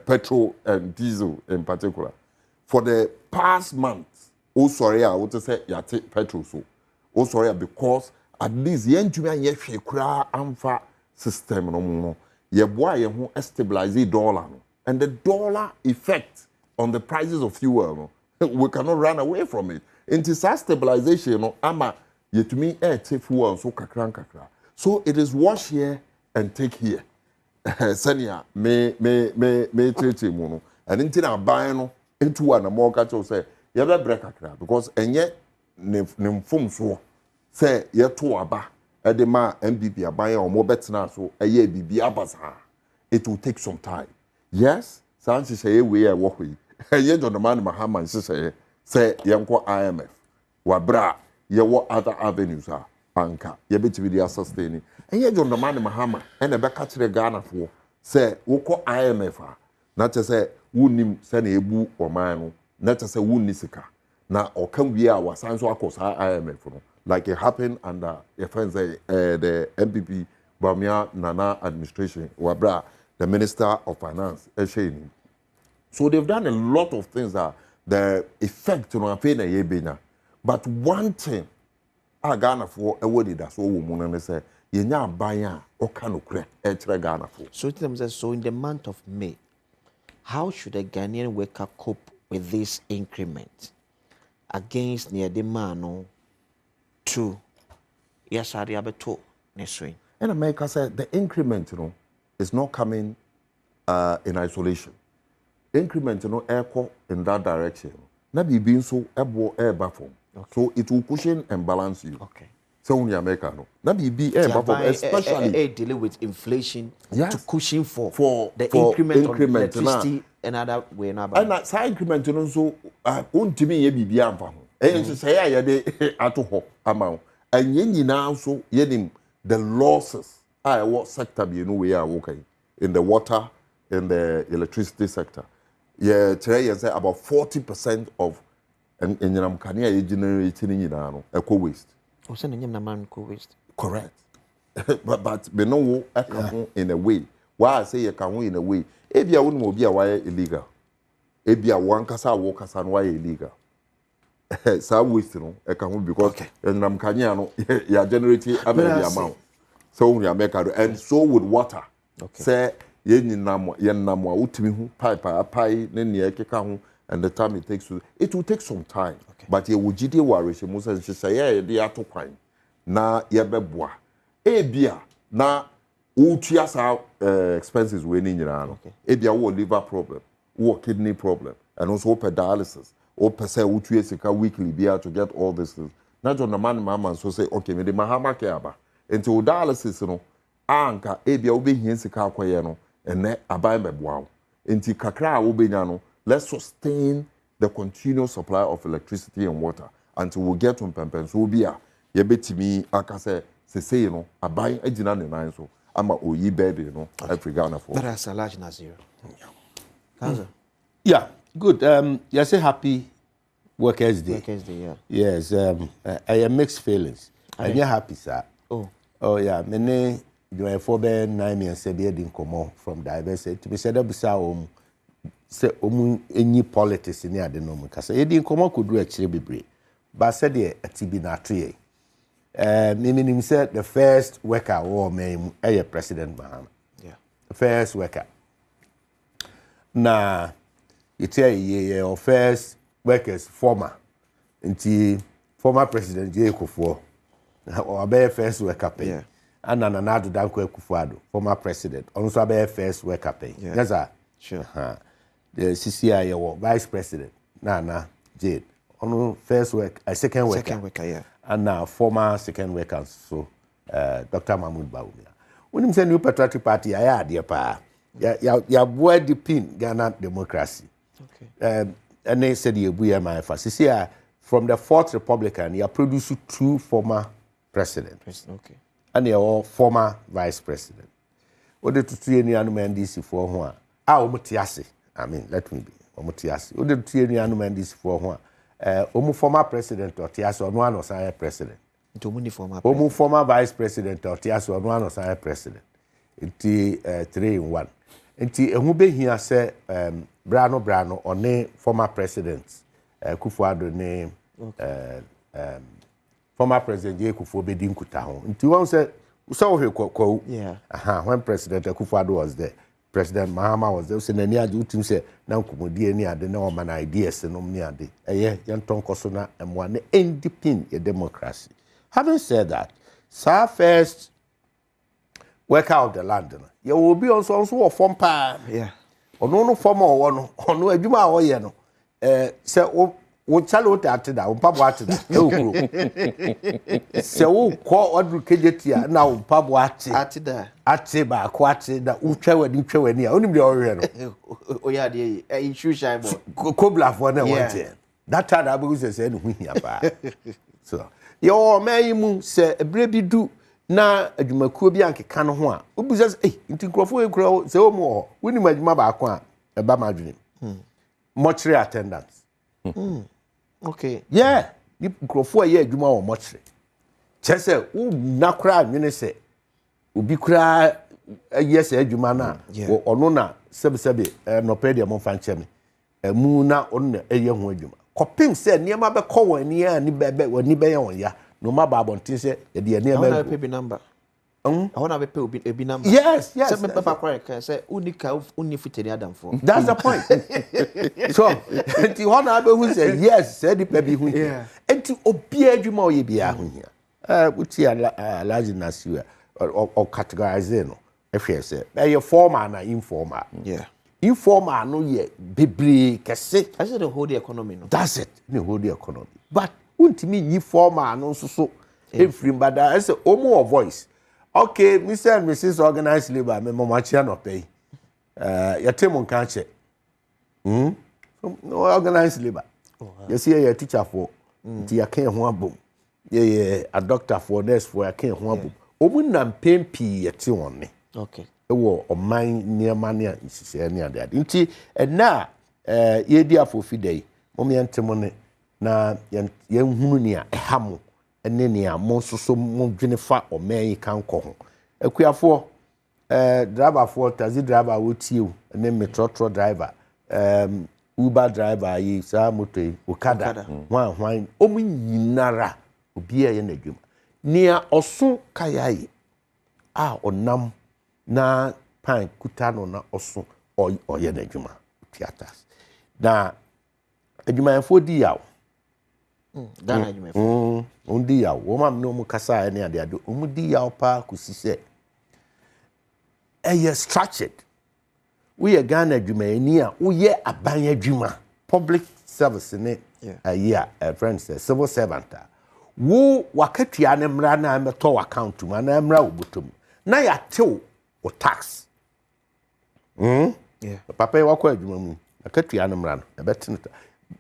petrol and diesel in particular. For the past months, I want to say yate petrol so. Because at least yentumi anye hwe kura amfa system no mo. Ye boa ye ho stabilize the dollar no. And the dollar effect on the prices of fuel no, we cannot run away from it. Into such stabilization no ama yetumi take fuel so kakra. So it is wash here and take here. Senia me treat mu no. And into na buy no into an more catch say ye be break kakra because enye ne mfom so say ye to aba e ma MPP aban ya omo betina so eye bibi abasa. It will take some time. Yes, Sanchi say we are working. Ye John Man Mahama say yanko IMF. Wabra ye what other avenues are anka. Ye betimi dia sustaining. And ye John Man Mahama and a back to Ghana for say woko IMF not to say wunim send ebu or mano, not to say wunisika. Now or can we our science workers IMF no. Like it happened under the MPP Bamia Nana administration, Wabra, the Minister of Finance, so they've done a lot of things that the effect on our pain. But one thing I Ghana for a word that's all woman and say, you now buy or can Ghana for. So in the month of May, how should a Ghanaian worker cope with this increment against near demand? True. Yes, I have to swing. And America said the increment, is not coming in isolation. Increment, air in that direction. Not be being so air baffle. So it will cushion and balance you. Okay. So in America, not be air baffle, especially dealing with inflation to cushion for the for increment on electricity and other way. And that side increment, so to me, ye be amfa. And say I had at home amount. And ye now so yedim the losses. What sector be we are working in the water, in the electricity sector. Yeah, today you say about 40% of in Kenya generating in eco waste. Waste. Correct. but we know in a way. Why I say you can in a way. If you wouldn't be a why illegal. If you one kasa workers and why illegal. Some waste, because in Kenya, you are generating a amount. So we make and so with water. Okay. Say yen namwa utimi hu pipe ne keka hu and the time it takes to it will take some time. Okay. But you would jide worry she must say yeah dey atokwan na ye beboa. Ebia na utua sa expenses we ni nyina no. Ebia wo liver problem, wo kidney problem and also dialysis. Or per se utua sika weekly bia to get all this things. Na John the man mama so say okay me the mahama ke aba. Into dialysis no anka ebia obehia sika akoye no ene aban beboa enti kakra obenya no let's sustain the continuous supply of electricity and water until we get to Mpensenpensenmu bia ye betimi aka say no aban agina ne nan so ama oyi bed no Africa for that's a large Nazir. Yeah, good. You say happy Workers' Day. Workers' Day, yeah. Yes, I am mixed feelings. I'm happy, sir. Oh yeah, many you for 9 years in common from diversity. To be said that say any politics in the no because in common could do actually be brave. But said the TB na tree. Meaning said the first worker war me President Mahama. Yeah. The first worker. Now you tell your first workers former former President J. Kufuor or first worker pay. ana Nana Danko Akufo-Addo, former president, also be first worker pay. Yes, sir. Sure. The CCI vice president, Nana Jade. On first work, second worker. Second worker, yeah. And now former second worker, so Dr. Mahmoud Bawumia. When you say New Patriotic Party, I had pa. Ya boy the pin Ghana democracy. Okay. And they said you be my first. From the Fourth Republican, you produce 2 former presidents. Okay. And you're all former vice president. What did to see any animal NDC for one? Omutiasi. I mean, let me be. Omutiasi. What did to see any animal NDC for one? Former president or Tiasi or one or president. Former vice president or Tiasi or one or president. It's 3 in 1. Nti ehun be hia se Brano or ne former presidents Akufo-Addo ne former president Akufo be di nkuta ho. Nti won say so hwe yeah. When President Akufo-Addo was there, President Mahama was there. So nani ade utim say na nkomodi ani ade na o man ideas no ni ade. Eye yenton koso na emwa ne independent democracy. Having said that, first work out the land. You will be also a form pa. Yeah. No form or one on no adwuma o ye no. Say o chalo tate da, o pabo ate da. Say o ko odru kejetia na o pabo ate. Ate da. Ate ba ko ate da utwa wani a. Onim de o hwe no. O ya de e shoe shine boy. Kobla for na want. That time I be say no hu hia pa. So, your man mu say ebre bi du na adwumakuo bi ankeka no ho a obuza nti nkrofo ekura se o mu ho woni madwuma ba ko a e ba madwene mortuary attendance okay yeah ni nkrofo ye adwuma wo mortuary chese wo nakra nwene se obi kura yes adwuma na ono na sebe no pede mo fa nche me mu na ono na eye ho adwuma kopim se niema be ko wani a ni bebe wani be ye won ya no ma ba bontin say e de ene ma pe bi number I wanna be obi number yes say me papa correct say unika uni fiteni Adam for that's the point so enti wanna be who say yes say the pe hu yeah enti obi adwuma o ye bia hu hia uti large nasiwa or categorize no ehwe say e formal na informal yeah informal no ye bebre kese I said the whole economy no that's it the whole economy but untimi yi formal no so every bada I say omo voice okay Mr. and Mrs. organized labor me mama chia no pay ya temo nka che no organized labor you see your teacher for ti ya kan ho abom ye a doctor for nurse for ya kan ho abom omu nam pempi ye ti wonne okay ewo oman niema ne nsise ne ade nti na ye di afofi dai mom ye ntemo ne na ye hunu ne a ehamo ene ne a mo soso mo dwene fa oman kan kɔ ho akuafo driver for taxi driver wotieu ne metro driver Uber driver yi sa moto yi okada hwan omu nyinara obi a ye na dwuma nia oso kayai a onam na pan kuta no na oso oye na dwuma theaters na adwumayefo di yaw Ghana adwumayefo ondi yaw wo mam no mu kasa ne ade omu di yaw pa kusise structured we are Ghana adwumayeni a wo ye aban adwuma public service ne friends civil servant wo wakatua ne mra na meto account ma na mra obotom na ya tew o tax papa wakɔ adwuma mu akatua ne mra no e betin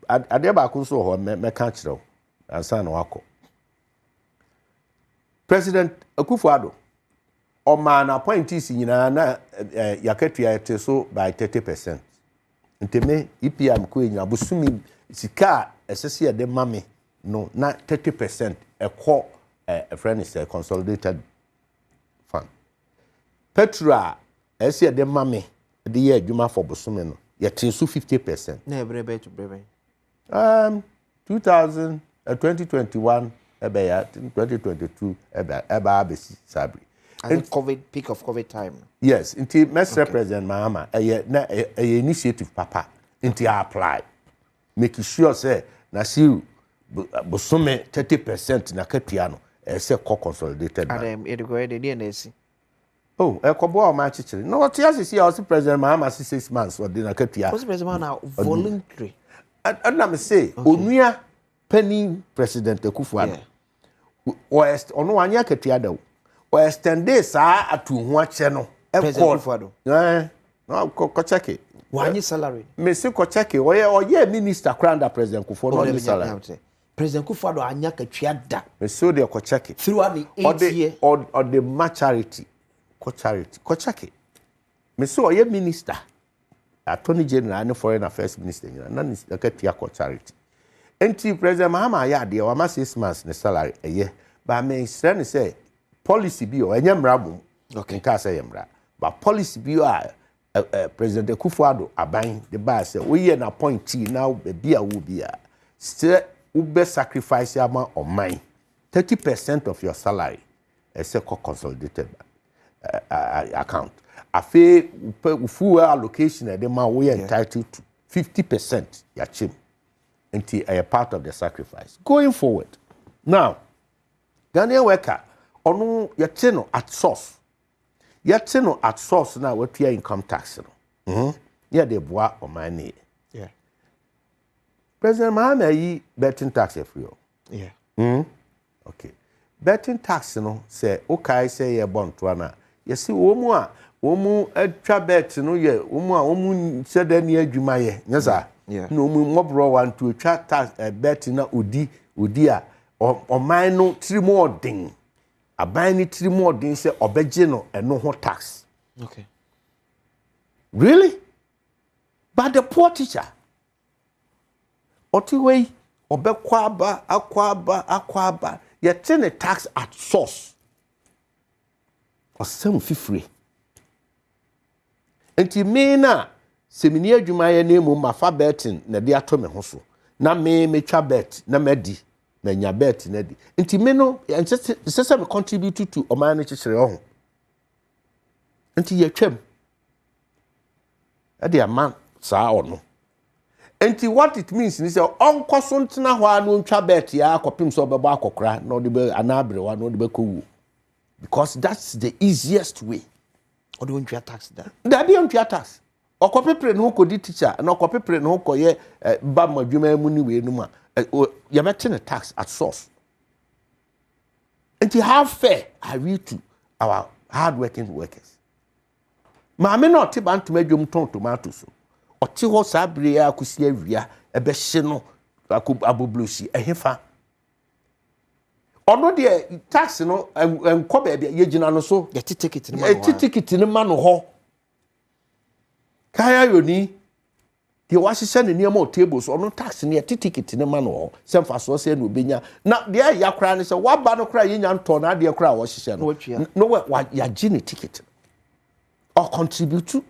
ade ba ko so ho me ka kyerɛw ansa na wakɔ President Akufo-Addo o man appointees nyina na yakatua ete so by 30%. Nteme EPM ko nyina bosumi sika esese de mame no na 30% ekɔ a friend is a consolidated fund. Petra ese de mame de ye adwuma for bosumi no yete so 50%. Na ebrebe to brebe. 2021 ya 2022 eba abesi sabri. And COVID peak of COVID time. Yes, inti Mr. President Mahama a initiative papa inti apply. Make sure say na si bosome 30% na katua no say consolidated bank. Adom, it go the DNC. Oh, a couple of matches. No, what you see, also President Mahama 6 months or dinner Katia. What's President now voluntary? And let me say, Onuya penny President Kufuor. Or on 1 year Katia, or extend this at 2 1 channel. President Kufuor. No, go check it. 1 year salary. Monsieur Kocheke, or yeah, Minister Cranda President Kufuor, no salary. President Kufuor anya Katriada. Monsieur de Kocheke. Throughout the 8 years. Or the much charity. Kocheke. Monsieur, or yeah, Minister. Attorney General and Foreign Affairs Minister, none is the Katia charity. And President Mahama, yeah, dear, 1 6 months in salary a year. But I may say, policy be or any rabu. Okay, can't say but policy be President Kufuor aban the bar say we an appointee now be a will be a still ube sacrifice amount of mine 30% of your salary as a consolidated account. A fair full allocation at the man we are entitled to 50% yachim until a part of the sacrifice. Going forward. Now, Ghanaian worker on your channel at source. Yet, at source now, what your income tax. Yeah, they bois or money. Yeah. President Mahama, betting tax free. Yeah. Okay. Betting tax, say, okay, say, a bond to Anna. You see, Omu, a trabet, no, yeah, Omu said any Jumaye. Yes, sir. Yeah. No, mob row one to a chat tax, a betting, Udia, or mine, no, 3 more ding. A buying 3 more things say obejeno and no tax. Okay. Really? But the poor teacher. Otiway akwaba you turn a tax at source. Or some free. Enti me na semini adwuma ye na mu mafa betting na de ato me ho so. Na me twa bet na medi. Na nya bet na di nti me no se me contribute to oman chichire ho nti ye twam e de ama saa ono nti what it means ni say onko so ntena ho anu ntwa bet ya akopim so obebo akokora na ode be anabrewa na ode be kowu because that's the easiest way ode won twa tax da be on twa tax okopepre no kodi teacher na okopepre no koye ba madwuma mu ni we no ma you're making a tax at source. And how fair are we to our hard-working workers? Mamma not tiban to make them ton tomatoes. Or tiho sabria kusia via a besheno abublusi a hefa. Or no dear tax no and cobe yejinano so get ticket in the man ho. Kaya yoni. The Washington near more tables or no tax near ticket in a manual. Some for so say no binya. Now, there ya crying is a what banner cry in your tona, dear cry Washington. No, what your genie ticket or contribute to.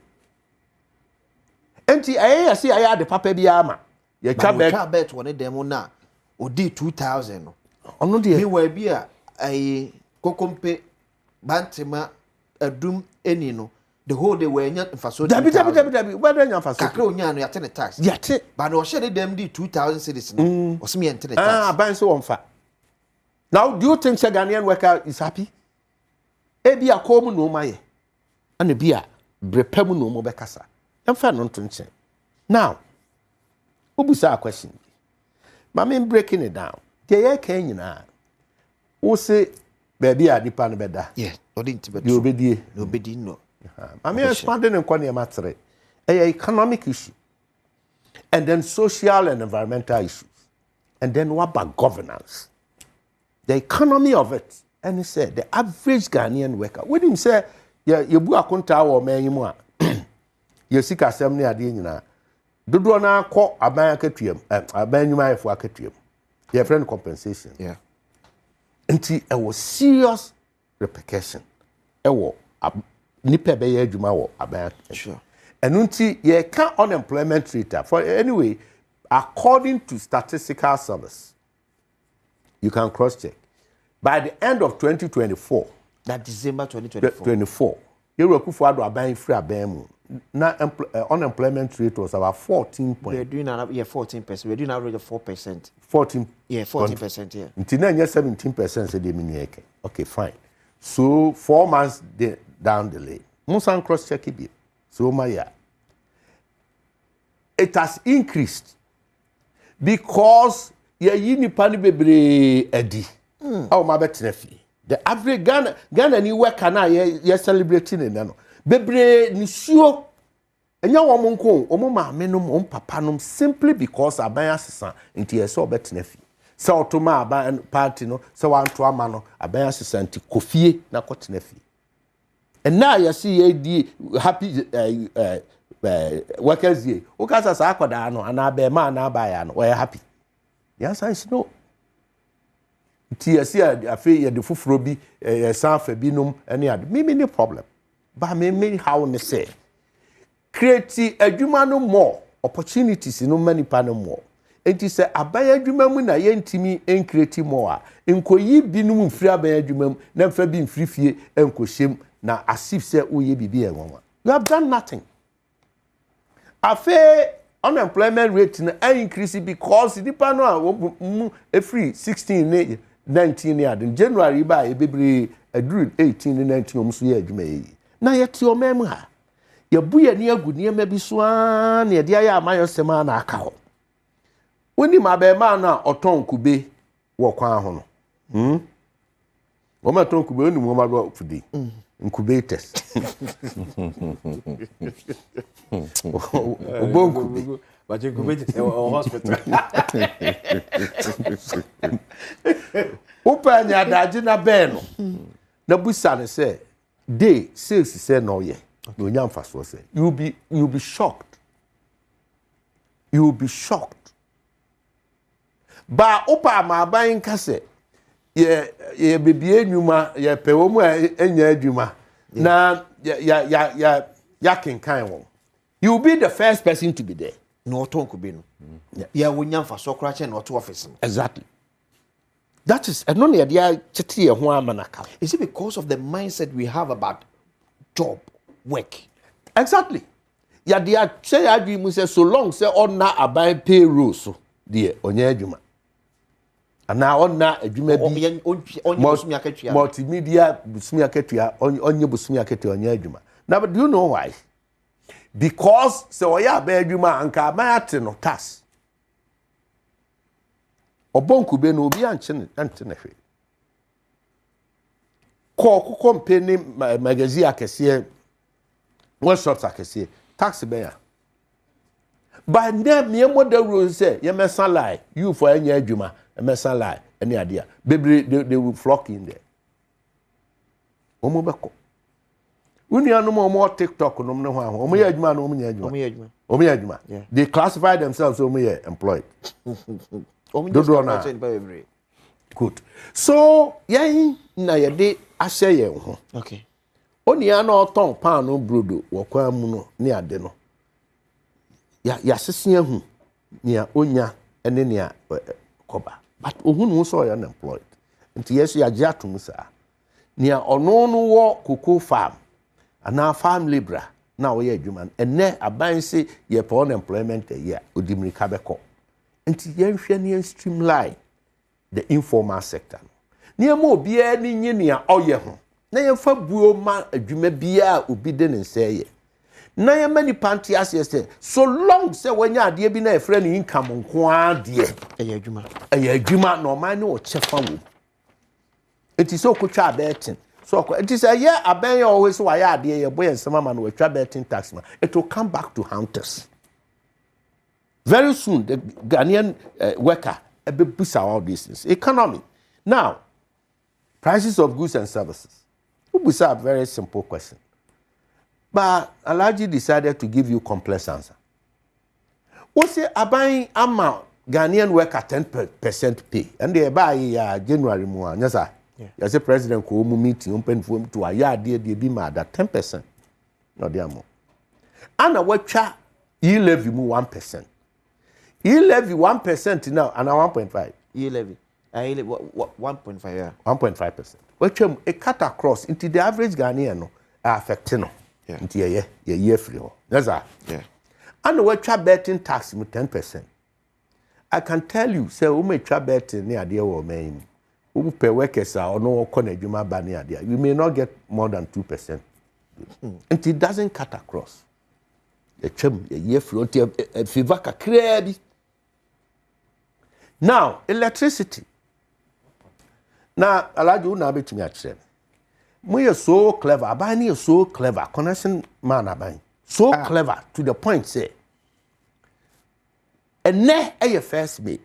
And I see I had the papa biama. Your child bet one of them now or D 2000. Oh, no, dear. You will be a cocompe bantima a doom any no. The whole day were not for so whether you're for Kakro Yan, you attend tax. Yet, but I shed them the 2,000 citizens. Was me and tax. Ban so on fat. Now, do you think a Ghanaian worker is happy? A be a common no my and a beer, brepemu no more becassa. And fan on to now, Ubusa question. Mammy breaking it down. The can you now? Who say, baby, I depend better. Yeah, or didn't you be nobody no. I mean, expanding in Kwani Matre, an economic issue, and then social and environmental issues, and then what about governance? The economy of it, and he said the average Ghanaian worker. When him say, "Yeah, you bu akunta or man you more, you seek assembly adina." Dodo na call a man ketrium, a man you might for a ketrium. Your friend compensation, yeah. Until it was serious repercussion. Nipa be adwuma wo aban sure and unti ye can unemployment rate for anyway according to statistical service you can cross check by the end of 2024 that December 2024 you Kufuor aban free aban mu unemployment rate was about 14 We're doing 14%. We're doing an average of 4%. 14. Yeah, 14%. Yeah. Until now, 17% said they okay, fine. So 4 months down the lane, Musan cross check it. So it has increased because yini pani bebre edi. Oh my betnefi. The average Ghana ni worker na ye celebrating it no. Bebre ni sure. Enya wo monko omo ma menom om papa nom simply because aban asesa nti ye so betnefi. Se otoma aban party no se wanto ama no aban asesa nti kofie na kotnefi. And now you see happy workers here. Who can say akoda no ana be ma na ba ya no we happy. The answer is no. Ti see afi ye de fufuro bi sanfa bi num any ad. Me no problem. But me how me say create adwuma no more opportunities no many pa no more. Enti say aban adwuma mu na ye ntimi en create more. Enkoyi bi num mfiri aban adwuma mu na mfa bi mfiri fie enkohyem na asif say oye bibi enwa. You have done nothing. Afe unemployment rate na increase because nipa no every 16 19 year in January ba e bebre aduru 18 19 omso ye adwuma yi. Na ye ti omem ha. Ye bu ye ne agu ne ma bi so a na ye dia ya amayosema na aka ho. Woni ma be ma na oton kube wo kwan ho no. Wo ma ton kube oni mo ma go fudi. Incubators. But incubators or hospital. Open your dagina beno. Na busa ne say, day sales say no ye. No nyam faso say. You'll be shocked. You'll be shocked. Ba opa ma ban kase. Ye bibie nyuma ye pewo mu enya adwuma na ya kenkan won. You will be the first person to be there. No tonko be no. Ya wonya fa so kra che na to office. Exactly. That is no na dia chete ye ho amanaka. Is it because of the mindset we have about job, work? Exactly. Ya dia che ya dwi mu say so long say on na aban payroll so there onya adwuma. Ana onna adwuma bi multimedia busumi akatua onye busumi akatua onya adwuma. Now do you know why? Because so oya ba adwuma anka ma ate no tax. Obonku be no obi anche ne hwe. Ko company magazine akese one shot akese tax be ya. By them me model rule say ye mesan lie you for anya adwuma mesan lie any idea baby they will flock in there. Omo beko uni anu mo TikTok no ne ho aho omo ye adwuma no omo nya adwuma they classify themselves omo ye employed. Good. So yen na ye de ahye ye ho. Okay. Oni anu oton pan no brodo wo kwa mu no ne ade no ya sese ahu nia onya ene nia koba but ohunu so ya unemployed nti yesu ya giatum sa nia ono no wo cocoa farm ana farm labor na wo ye adwuma ene aban se ye pa unemployment ye odimrika beko nti ye hwe ne streamline the informal sector nia mo obi ani nyi nia oye ho na ye fa buo ma adwuma bia obi de ne nseye na ya many panty as say so long say when ya ade bi na e frɛ ne income nko ade ɛyɛ adwuma no man no chefa wo enti so kotwa betin so enti say yeah aben ya always why ya ade ye boy nsema ma no watwa betin tax ma it will come back to hunters very soon. The Ghanaian worker be busa all these things economy now prices of goods and services who busa a very simple question. But Alaji decided to give you complex answer. What say abai ama Ghanaian worker 10% pay, and they buy January more. Yes, sir. Yes, the president ko mu meeting open for him to a yard they be mad at 10%. No dear more. And a watcha he levy mu 1%. He levy 1% now and a 1.5. He levy. I levy 1.5. Yeah. 1.5%. Which a cut across into the average Ghanaian no affecting no. nti ye free ho that's all yeah and we try betting tax 10%. I can tell you say we may try betting near the wo man who pay workers or no corner adwuma ba near there you may not get more than 2%. And it doesn't cut across the chem ye free until fever kakra bi. Now electricity now alaji una betimi a kire we are so clever abani is so clever connection man abani so clever to the point say and ne your first May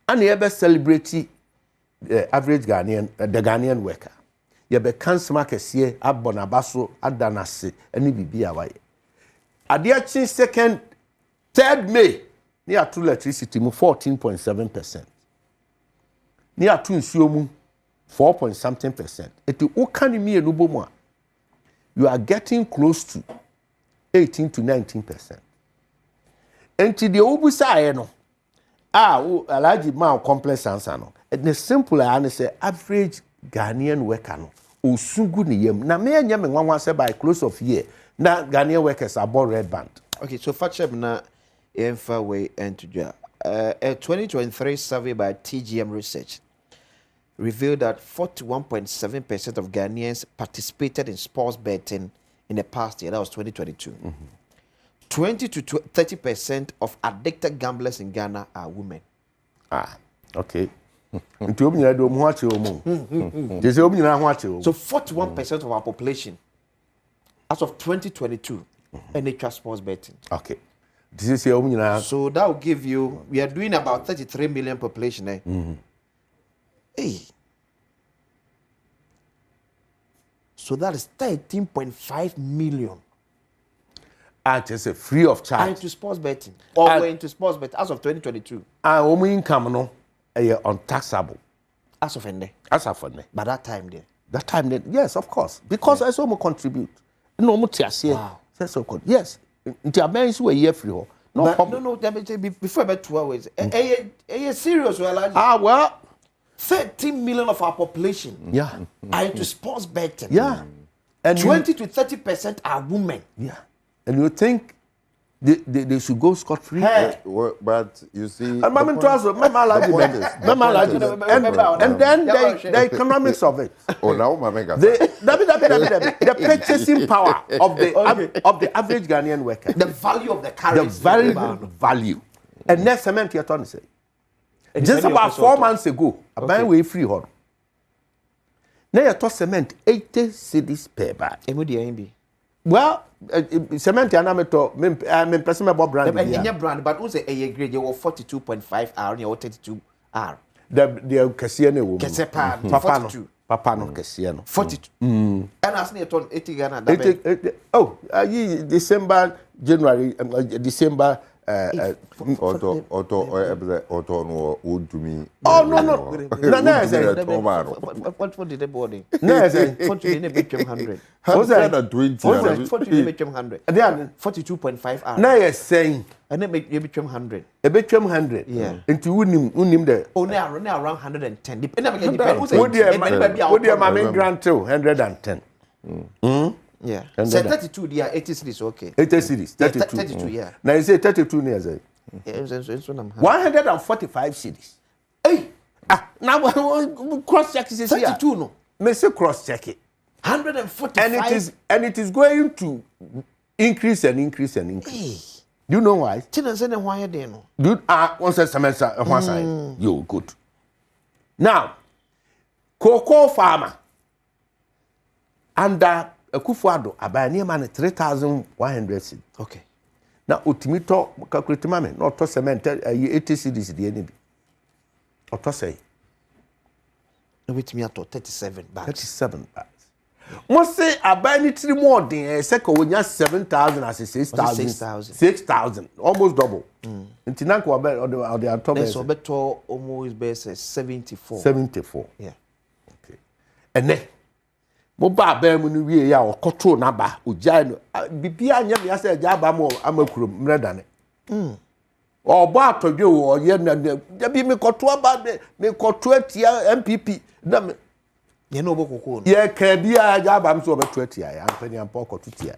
and you ever celebrate the average Ghanaian the Ghanaian worker you be cancel market here abonabaso adanase any bibi away adiachi second 3rd May near to electricity 14.7%. Near to nsuo 4 something%. It you can me enubo you are getting close to 18 to 19%. And to the obusa no alaji ma complex answer no the simple and say average Ghanaian worker no osugu ni yam na me anya me nwanwa say by close of year na Ghanaian workers are born red band. Okay, so fachem na Enfa way and to a 2023 survey by TGM Research revealed that 41.7% of Ghanaians participated in sports betting in the past year. That was 2022. 20 to 30% of addicted gamblers in Ghana are women. Okay. So 41% of our population as of 2022 NHR sports betting. Okay. This is your so that will give you, we are doing about 33 million population. Hey. So that is 13.5 million. Just a free of charge. Into sports betting. Or going to sports betting as of 2022. And income no untaxable. As of Ende. As of Ende. But that time there. That time there, yes, of course. Because I saw more contribute. No more wow. Yes. Until men's were year free. No problem. No, before about 2 hours. Serious, well. 13 million of our population are into sports betting. Yeah. And 20 to 30% are women. Yeah. And you think they should go scot-free? Hey. But you see... And then the economics of it. The purchasing power of the average Ghanaian worker. The value of the currency. The very value. And next cement you're talking say. Just about 4 months ago, I buy way free home. Now you talk cement 80 cedis per bag. Well, cement you know me talk. Me person me about brand. Engineer brand, but who say a grade you 42.5 R, you 32 R. The kesiye ne wo. Kesiye pa 42. Papa no kesiye no. 42. And as ne ton 80 Ghana that. Oh, December, January, December. Auto no would to me. Oh no. What did the body? No, 40 in a bit 100. How's that 20? 40 in a bit 100. Then 42.5 hours. Now you're saying and then make you bit 100. A bit 100. Yeah. Into unim there. Only around 110. Depending on the my grant too 110. Yeah. So 32 there 80 cities okay. 80 cities 32. 32 yeah. Now you say 32 years. 145 cities. Hey. Now cross check is 32 no. Me say cross check it. 145 and it is going to increase. Hey. Do you know why? Tina say why there no. Do once a semester one side. You good. Now cocoa farmer under Akufo-Addo abaya near man 3,100 cedis. Okay. Now utimito calculate mame no to cement 80 cedis the any. Or to say. No wait me at 37 bags. 37 bags. Must say abaya ni 3 more than second when you 7,000 as 6,000. 6,000 almost double. Intinanko or the top is so better almost base 74. 74. Yeah. Okay. And then mo ba ba mu no wie ya o control na ba o jai no bibia anya me asa ja ba mo amakurom mredane o ba atodwe o ye na da bi me koto ba me koto atia MPP na me You know cocoa. Yeah, Kabia Jabam so over 20 Anthony and Poko 20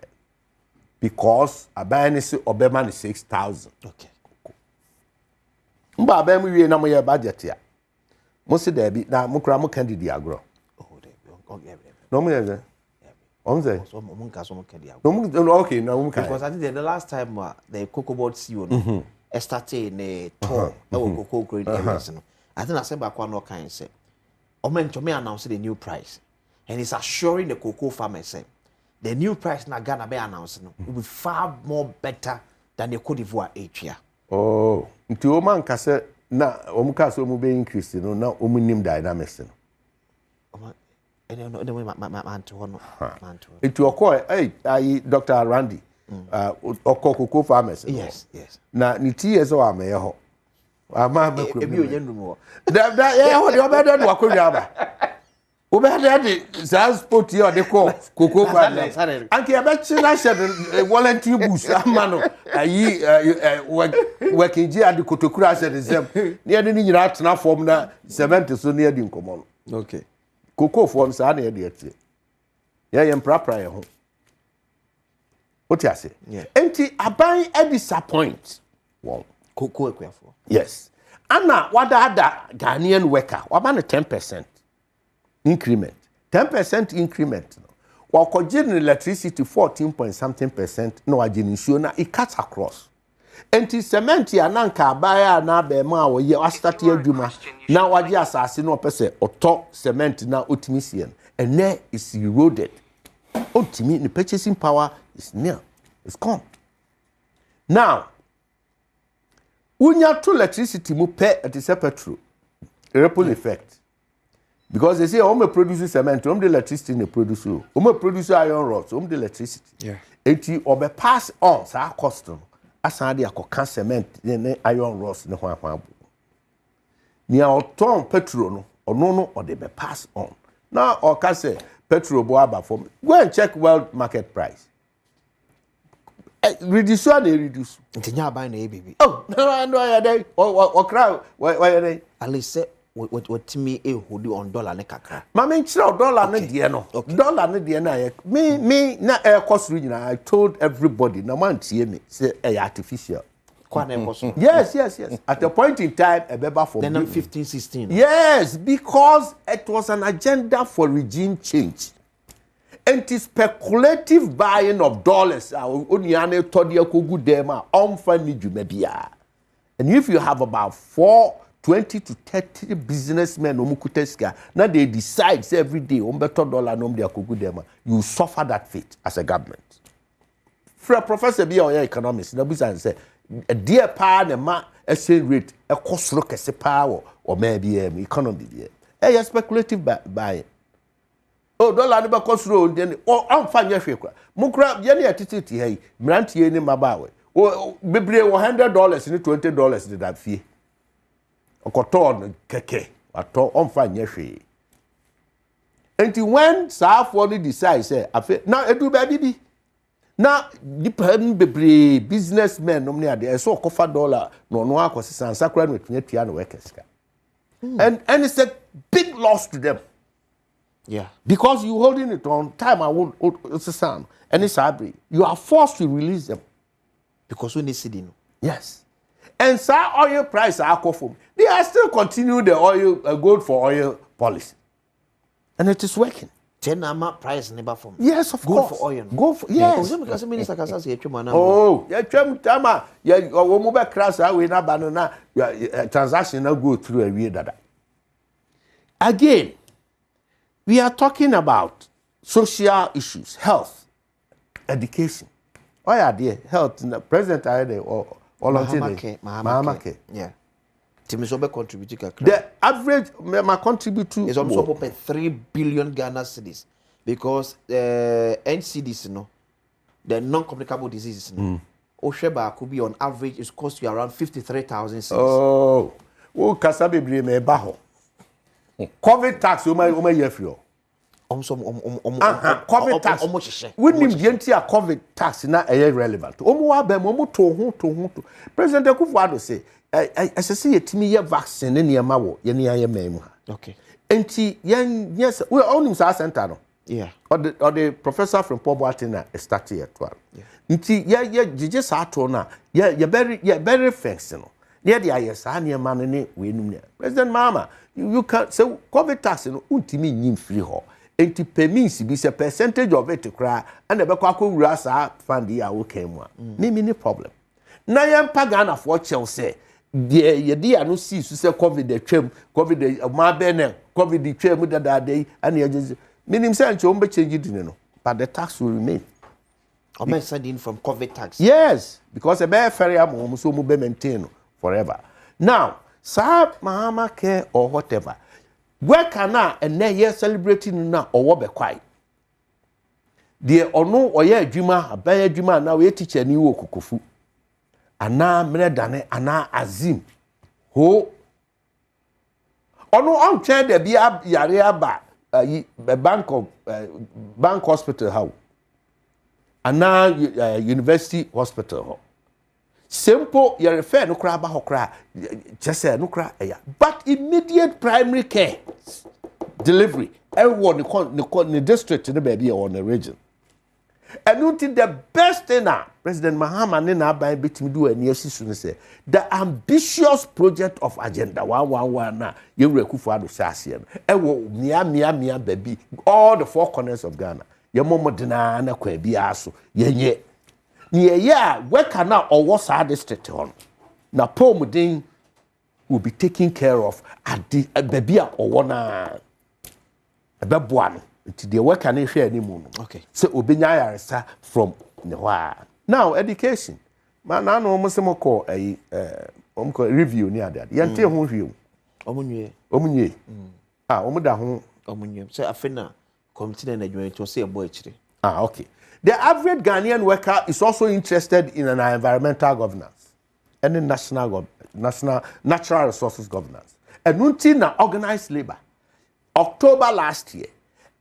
because a ban is Oberman is 6,000. Okay. Mba ben we na mo ye budget ya. Mo se da bi na mo kra mo candidate agro. Oh, okay. No mo ye. On say. So mo nka so mo candidate. No mo okay, no mo Because I think the last time the cocoa board CEO no started in tour cocoa grade areas no. I think I said back one kind say. Omen announced the new price. And it's assuring the cocoa farmers say the new price na Ghana be announced no will be far more better than the Cote d'Ivoire area. Oh, nti o man ka se na o mu ka so mu be increase no na o mu nim dynamics no. No man to no. It will call Dr. Randy cocoa farmers. Yes. Na ni TS o am ye ho. Ama me kro. Ebi o yen numo. Da ye ho de obedo no akonwa ba. Obedo de transport here de call cocoa farmers. Anke e be chi na shed volunteer boost ama no ayi working ji ade kotokura shed zem. Ne de ni nyira atena form na 70 so ne adi nkomo no. Okay. Cocoa form sa na ye de tie. Ye mprapra ye ho. What you say? Yeah. Enti aban e disappoint. Wow. Cocoa ekwafo. Yes. Anna wada Ghanaian worker, wabana 10% increment. 10% increment. Wakojin electricity 14 point something %. No ajin na it cuts across. Enti cement ya nanka abaya na be ma wo ye start adwuma na waje asase no pese oto cement na otimisien. Ene is eroded. Otimi the purchasing power is near. It's gone. Now unya to electricity mu pe at is a petrol ripple effect because they say we produce cement we the electricity they produce we produce iron rods we the electricity eti obe pass on sa cost no asan de akoka cement ne iron rods ne hwan ni auton petrol no ono no o de be pass on now o ka say petrol bo aba from go and check world market price. Reduce one reduce. Ntinya ban na ebibi. Oh, no ya dey. O crowd. Why dey? At least say what me hold on dollar ne kakra. Ma me nchira dollar ne de no. Dollar ne de na me na air cost region I told everybody na man tie me say artificial. Yes. At a point in time a beba for then 15 16. Yes, because it was an agenda for regime change. Anti-speculative buying of dollars. And if you have about 20 to 30 businessmen, now they decide every day, you suffer that fate as a government. For a professor, be or economist, say, a dear power, exchange rate, a cost look as a power, or maybe economy. A speculative buying. Oh, dollar never cost road, then I'm fine. Mukra, Jenny attitude, hey, Mranti, any mabawe. Oh, Bibri, $100 and $20 did that fee. A cotton, keke, a to on fine, yes, and when South Wally decides, say, now, it do baby. Now, depend Bibri, businessmen, no near there, so $1 dollar, no, because it's sacred with Netian workers. And it's a big loss to them. Yeah. Because you holding it on time, I will sound and it's hybrid. You are forced to release them. Because we need to know. Yes. And so oil price are from. They are still continue the oil gold for oil policy. And it is working. 10 price never from. Yes, of course. Gold for oil. Gold for yes. Oh, yeah, tama. Yeah, we move across we na banana transaction now go through a way that. Again, we are talking about social issues, health, education. Oh yeah, dear, health. President I there or Mahamake. Yeah. Timisobe contribute. The average my contribute to is almost over 3 billion Ghana cedis because NCDs, the non-communicable diseases, Osheba could be on average is cost you around 53,000 cedis. Oh, Kasabi me baho. COVID tax, my year for COVID tax. We need to COVID tax na relevant. President Akufo-Addo say, I say yetimi ye vaccine ne niam wo ye ne ayemam ha. Okay. Enti yes we own him center no. Yeah. Or the professor from Poboatina started at 12. Nti yeah jije sa to na yeah very fix no. Yeah the yes anya man ne we num. President Mama, you can say COVID tax no untimi nyim free ho. Enti payments be a percentage of it to cry and the bekwa ko wura sa fund ya wo kan mu a. Ni problem. Na yem pagana for Chelsea. Ye di anu si su say COVID the twem, COVID the ma bene, COVID the twem da day and ye just minim say nche ombe change din no, but the tax will remain. Omen sending from COVID tax. Yes, because a bear ferry am so mu be maintain forever. Now, sa Mahama care or whatever. Where can na and year celebrating na or what be quiet. Dear or no or ye adwuma abaya adwuma na we teacher ni wo kokofu. Ana mredane ana azim. Ho. Ono on chair de bia yare aba bank hospital how. Ana university hospital ho. Simple you refer no kra ba ho kra just say no kra eya. But immediate primary care delivery everyone the district in the baby or the region. And until the best thing now, President Mahama Nina by between do and yes, say the ambitious project of Agenda 111 na you rekufu ado sasian. Ewo mia baby all the four corners of Ghana. Your momo dina na kwa biaso yenye. Ni ya weka na owo sa district on. Na pomudin will be taken care of at the baby owo na ebeboa nti the work can share anymore. Okay. So obenya yaresa from the now education. Man na no mo se mo call review ni ade. Yente ho hwiem. Omunye. Ah, omuda ho omunye. So afena committee na adwuma to say ebo akire. Ah, okay. The average Ghanaian worker is also interested in an environmental governance and in national natural resources governance. And until na organized labor. October last year,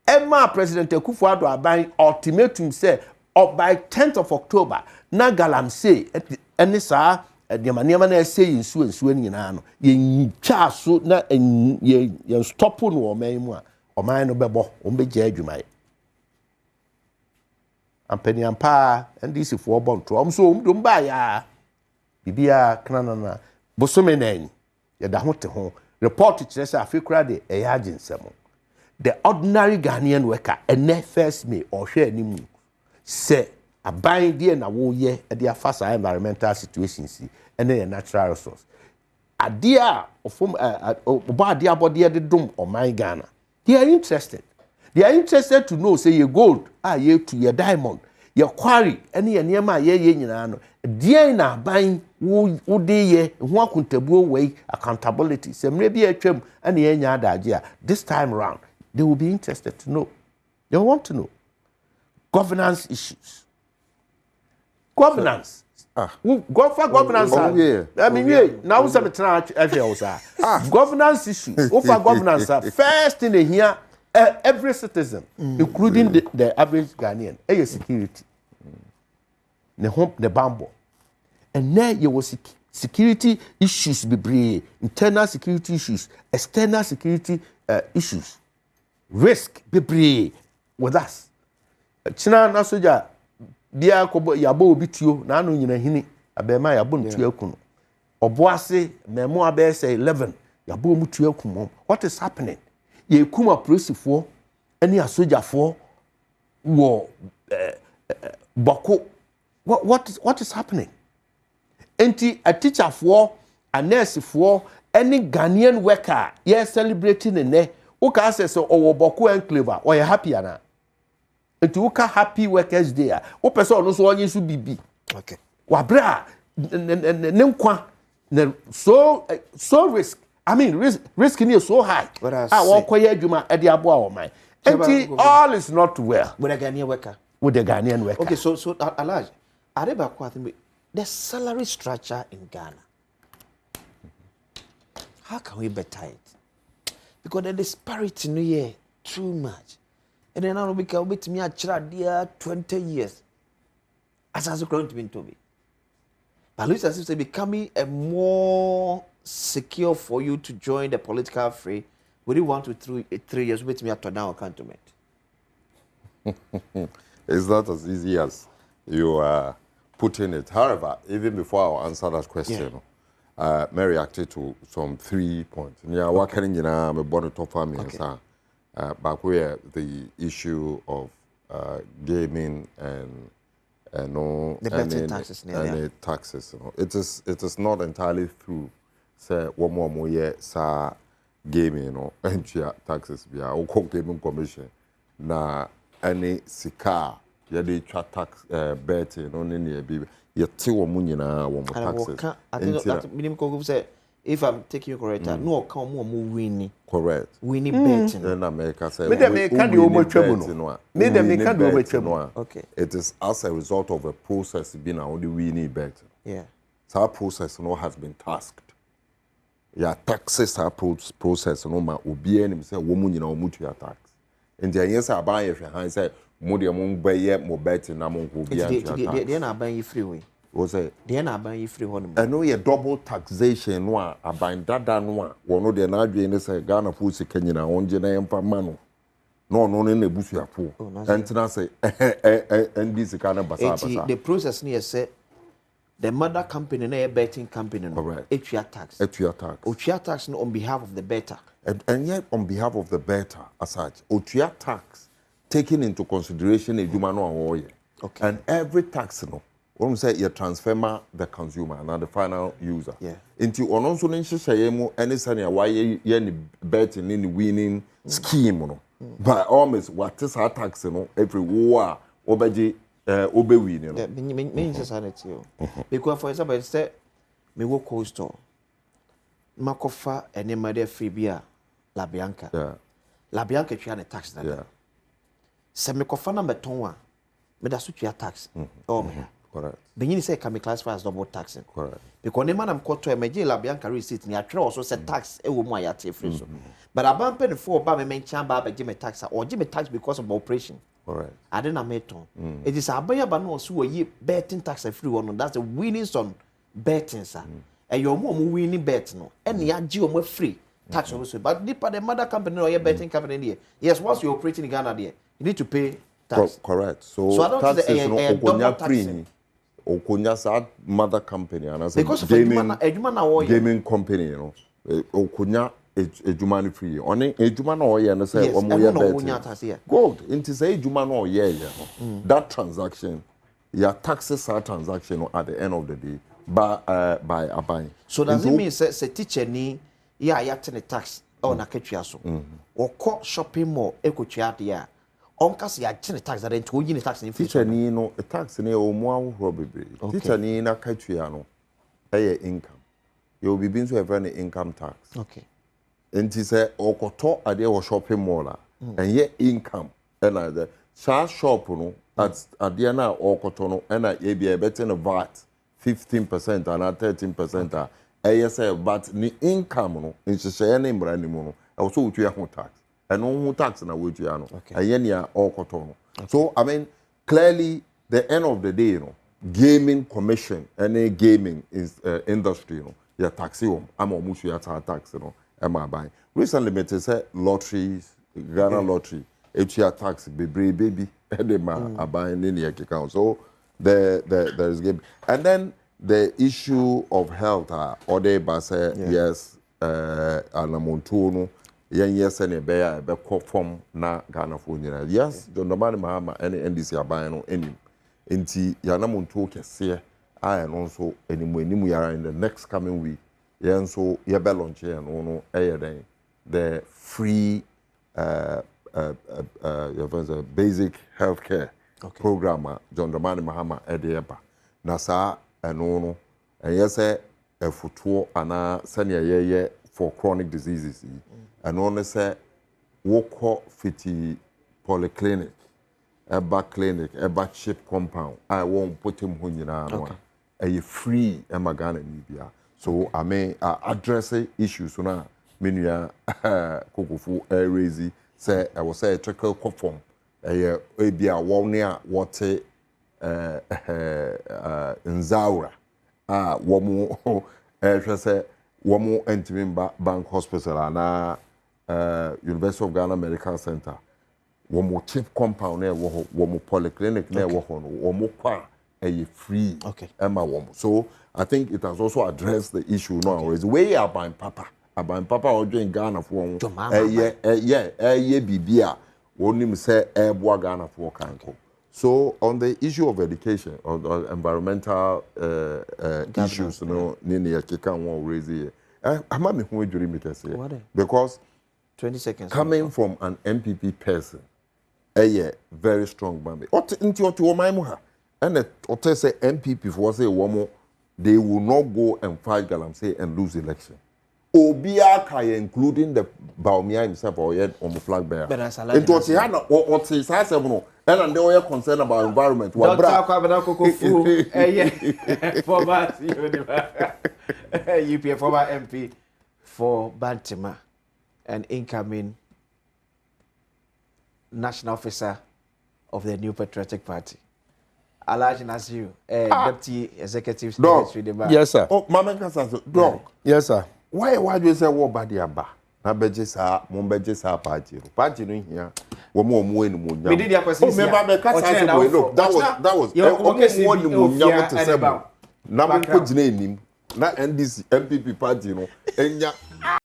Emma President Akufo-Addo aban ultimatum say by 10th of October na galamsey any sa the manema na say nsu nyina no ye twa so na ye stop no o man mu a o man no bebo o be gya adwuma ampani ampa ndc fo bonto om so dum ba ya bibia kana na bosome nan ye da hote ho report kire say afekura de eya aginsemo. The ordinary Ghanaian worker and first May or share animu say a buying dear na wo ye at their fast environmental situations and then a natural resource. A dear of dear body the dome or my Ghana. They are interested. They are interested to know say your gold, ye to your diamond, your quarry, any near my ye no. Dear na buying wo de ye who contribute way accountability. Say maybe a trim and the idea this time round. They will be interested to know. They want to know. Governance issues. Governance. Go for governance. I mean, now some governance issues. Over governance. First in the here, every citizen, including the average Ghanaian, a security. The home, the bamboo. And then you will security issues be brave, internal security issues, external security issues. Risk be with us. China na soja bia ko yabo obituo na anu nyina hini abema yabo ntu akunu. Oboase memo abe say 11 yabo mutu akunu. What is happening? Ye kuma policefo ani asojafo wo boko. What is happening? Enti a teacher for a nurse for any Ghanaian worker ye celebrating in Uka says so or boku enclave or you happy ana. Enti uka happy workers there. O person no so onye su bibi. Okay. Wabra nenkwa so risk. I mean risk is so high. Wo koye adwuma e de aboa wo man. Enti all is not well with a Ghanaian worker. With the Ghanaian worker. Okay, so Alaj, Areba kwa the salary structure in Ghana. How can we better it? Because the disparity no year too much. And then now we can wait me at dear 20 years. As I going to be to be. But Luis as becoming a more secure for you to join the political fray within 1 to 3 years, wait me at down cantonment. It's not as easy as you are putting it. However, even before I answer that question, may react to some 3 points. Yeah, what can you know? I'm born to family and back where the issue of gaming and no the betting taxes, and taxes. You know. It is not entirely true. Say one more year, sa gaming, you know, and taxes. We are gaming commission na any sika. Yeah, they try tax betting on any baby. You tell woman you know taxes. I think that minimum go say if I'm taking you correct, no come more winning. Correct. Winning betting. In America, say me dem can do much trouble. Me dem can do much trouble. Okay. It is as a result of a process being only winning betting. Yeah. So our process no has been tasked. Yeah, taxes are process no ma obi anim say woman you know mutu tax. And the yes aban if you say mo de mo buy mo betting na mo go bi tax. They na ban you free way. What say? They na ban you free one. I know you double taxation no a aban dada no a wono de na adwe ne say Ghana fu sika nyina onje na yemfa ma no. No na busuafo. Entina say and this kind of basa. The process near say the mother company na betting company no. Correct. Etua tax. Otua tax no on behalf of the better. And yet on behalf of the better as such, Otua tax taking into consideration a human or okay. And every tax no. When we say you transfer the consumer and the final user. Yeah. Into on also nshishayemu any sanya why ye betting in the winning scheme no. By almost what is our tax no every war obeji win you know. Yeah, me sanity yo. Because for example say me go cold store. Makofa ene made free beer La Bianca. Yeah. La Bianca twa na tax na. Yeah. Se me kofa na beton a me da so twa tax. Oh me. Correct. Benyini say can be classified as double taxing. Correct. Because the man am koto e meje La Bianca receipt ni atwe also say tax e wo mu ayate free so. But abam pen for ba me mention ba be me tax or give me tax because of operation. Correct. I didn't meton. It is abaya ba no so ye betting tax free one. That's the winnings on betting sir. And your mom winning bet no. And ya gi o free tax also. But the mother company or your betting company there. Yes, once you're operating in Ghana there, you need to pay tax. Correct. So I don't tax think is no okonya free. Okonya sa mother company and as because gaming, of gaming company, you know. Okonya ejuma free. Only ejuma na oye na say omo ye betting. Gold. Into say ejuma na oye no. That transaction, your taxes are transaction at the end of the day. By a buy. So does it mean say teacher ni ya the tax or na ketua so. Or co shopping mall ekotua dia. Onkas ya the tax that into yin tax in teacher ni no a tax ni o mo ahoro bebre. Teacher ni na ketua no income. You will be being to have any income tax. Okay. And he say okoto ade wo shopping mall and ye income and the shop no at ade na okoto no and e be better no VAT 15% and 13%. Yes, but the income no in share name brand no also with your tax. And no tax na with you no. And ya all kotono. So I mean clearly the end of the day, you know, gaming commission, any gaming is industry, you know, your taxi I'm almost your tax, you know, am I buying? Recently me say lotteries, Ghana lottery, your tax baby, and buying in the account. So there is game. And then the issue of health, or they say yes, anamontuno, yes, and a bear, form na Ghana for yes, John Domani Mahama, any NDC are buying any. Inti yanamontu kese, and also anyway, we are in the next coming week. Yeah, and so you better launch here and no, the free basic healthcare. Programmer John Dramani Mahama Edieba. Nasa and no, and yes, a footwall and senior ye for chronic diseases. And only say walk fiti polyclinic, a back clinic, a back ship compound. I won't put him when you know a free Emagana Nibia. So I may address issues so now. Minya Kokofu raisy say I was say a trickle conform. Ebi a wɔn a wɔte Nzaura wɔn hwɛ sɛ wɔn ntumi mba bank hospital ana University of Ghana Medical Center. One chief compound there, one polyclinic there, one more qua a free. Okay. So I think it has also addressed the issue now. It's way about Papa. About Papa or doing Ghana for Bibia. Only say Airboa Ghana for Kanko. So on the issue of education, or the environmental issues, you know, Nini Akikan won't raise it. I'm not going to me say because 20 seconds coming from an MPP person, a very strong bambi. What into what you mind and what say MPP for say one they will not go and fight Galamsey and lose election. Obia Kaya, including the Baumia himself or yet on the flag bearer. It was Yana or say Sassamo, and they were concerned about environment. Former UPA, former MP for Bantima, and incoming national officer of the New Patriotic Party. Alhaji Nasiru, Deputy Executive Secretary. Yes, sir. Oh, Mama Kassan, dog. Yes, sir. Why do you say what body aba? Na beje sa, mo beje sa party. Party no here. Wo mo enu mo nya. Me did your question. Oh, me ba be kasa say boy. Look, that was. Mo enu mo nya what to say. Na mo ko gina enim. Na NDC MPP party no. Enya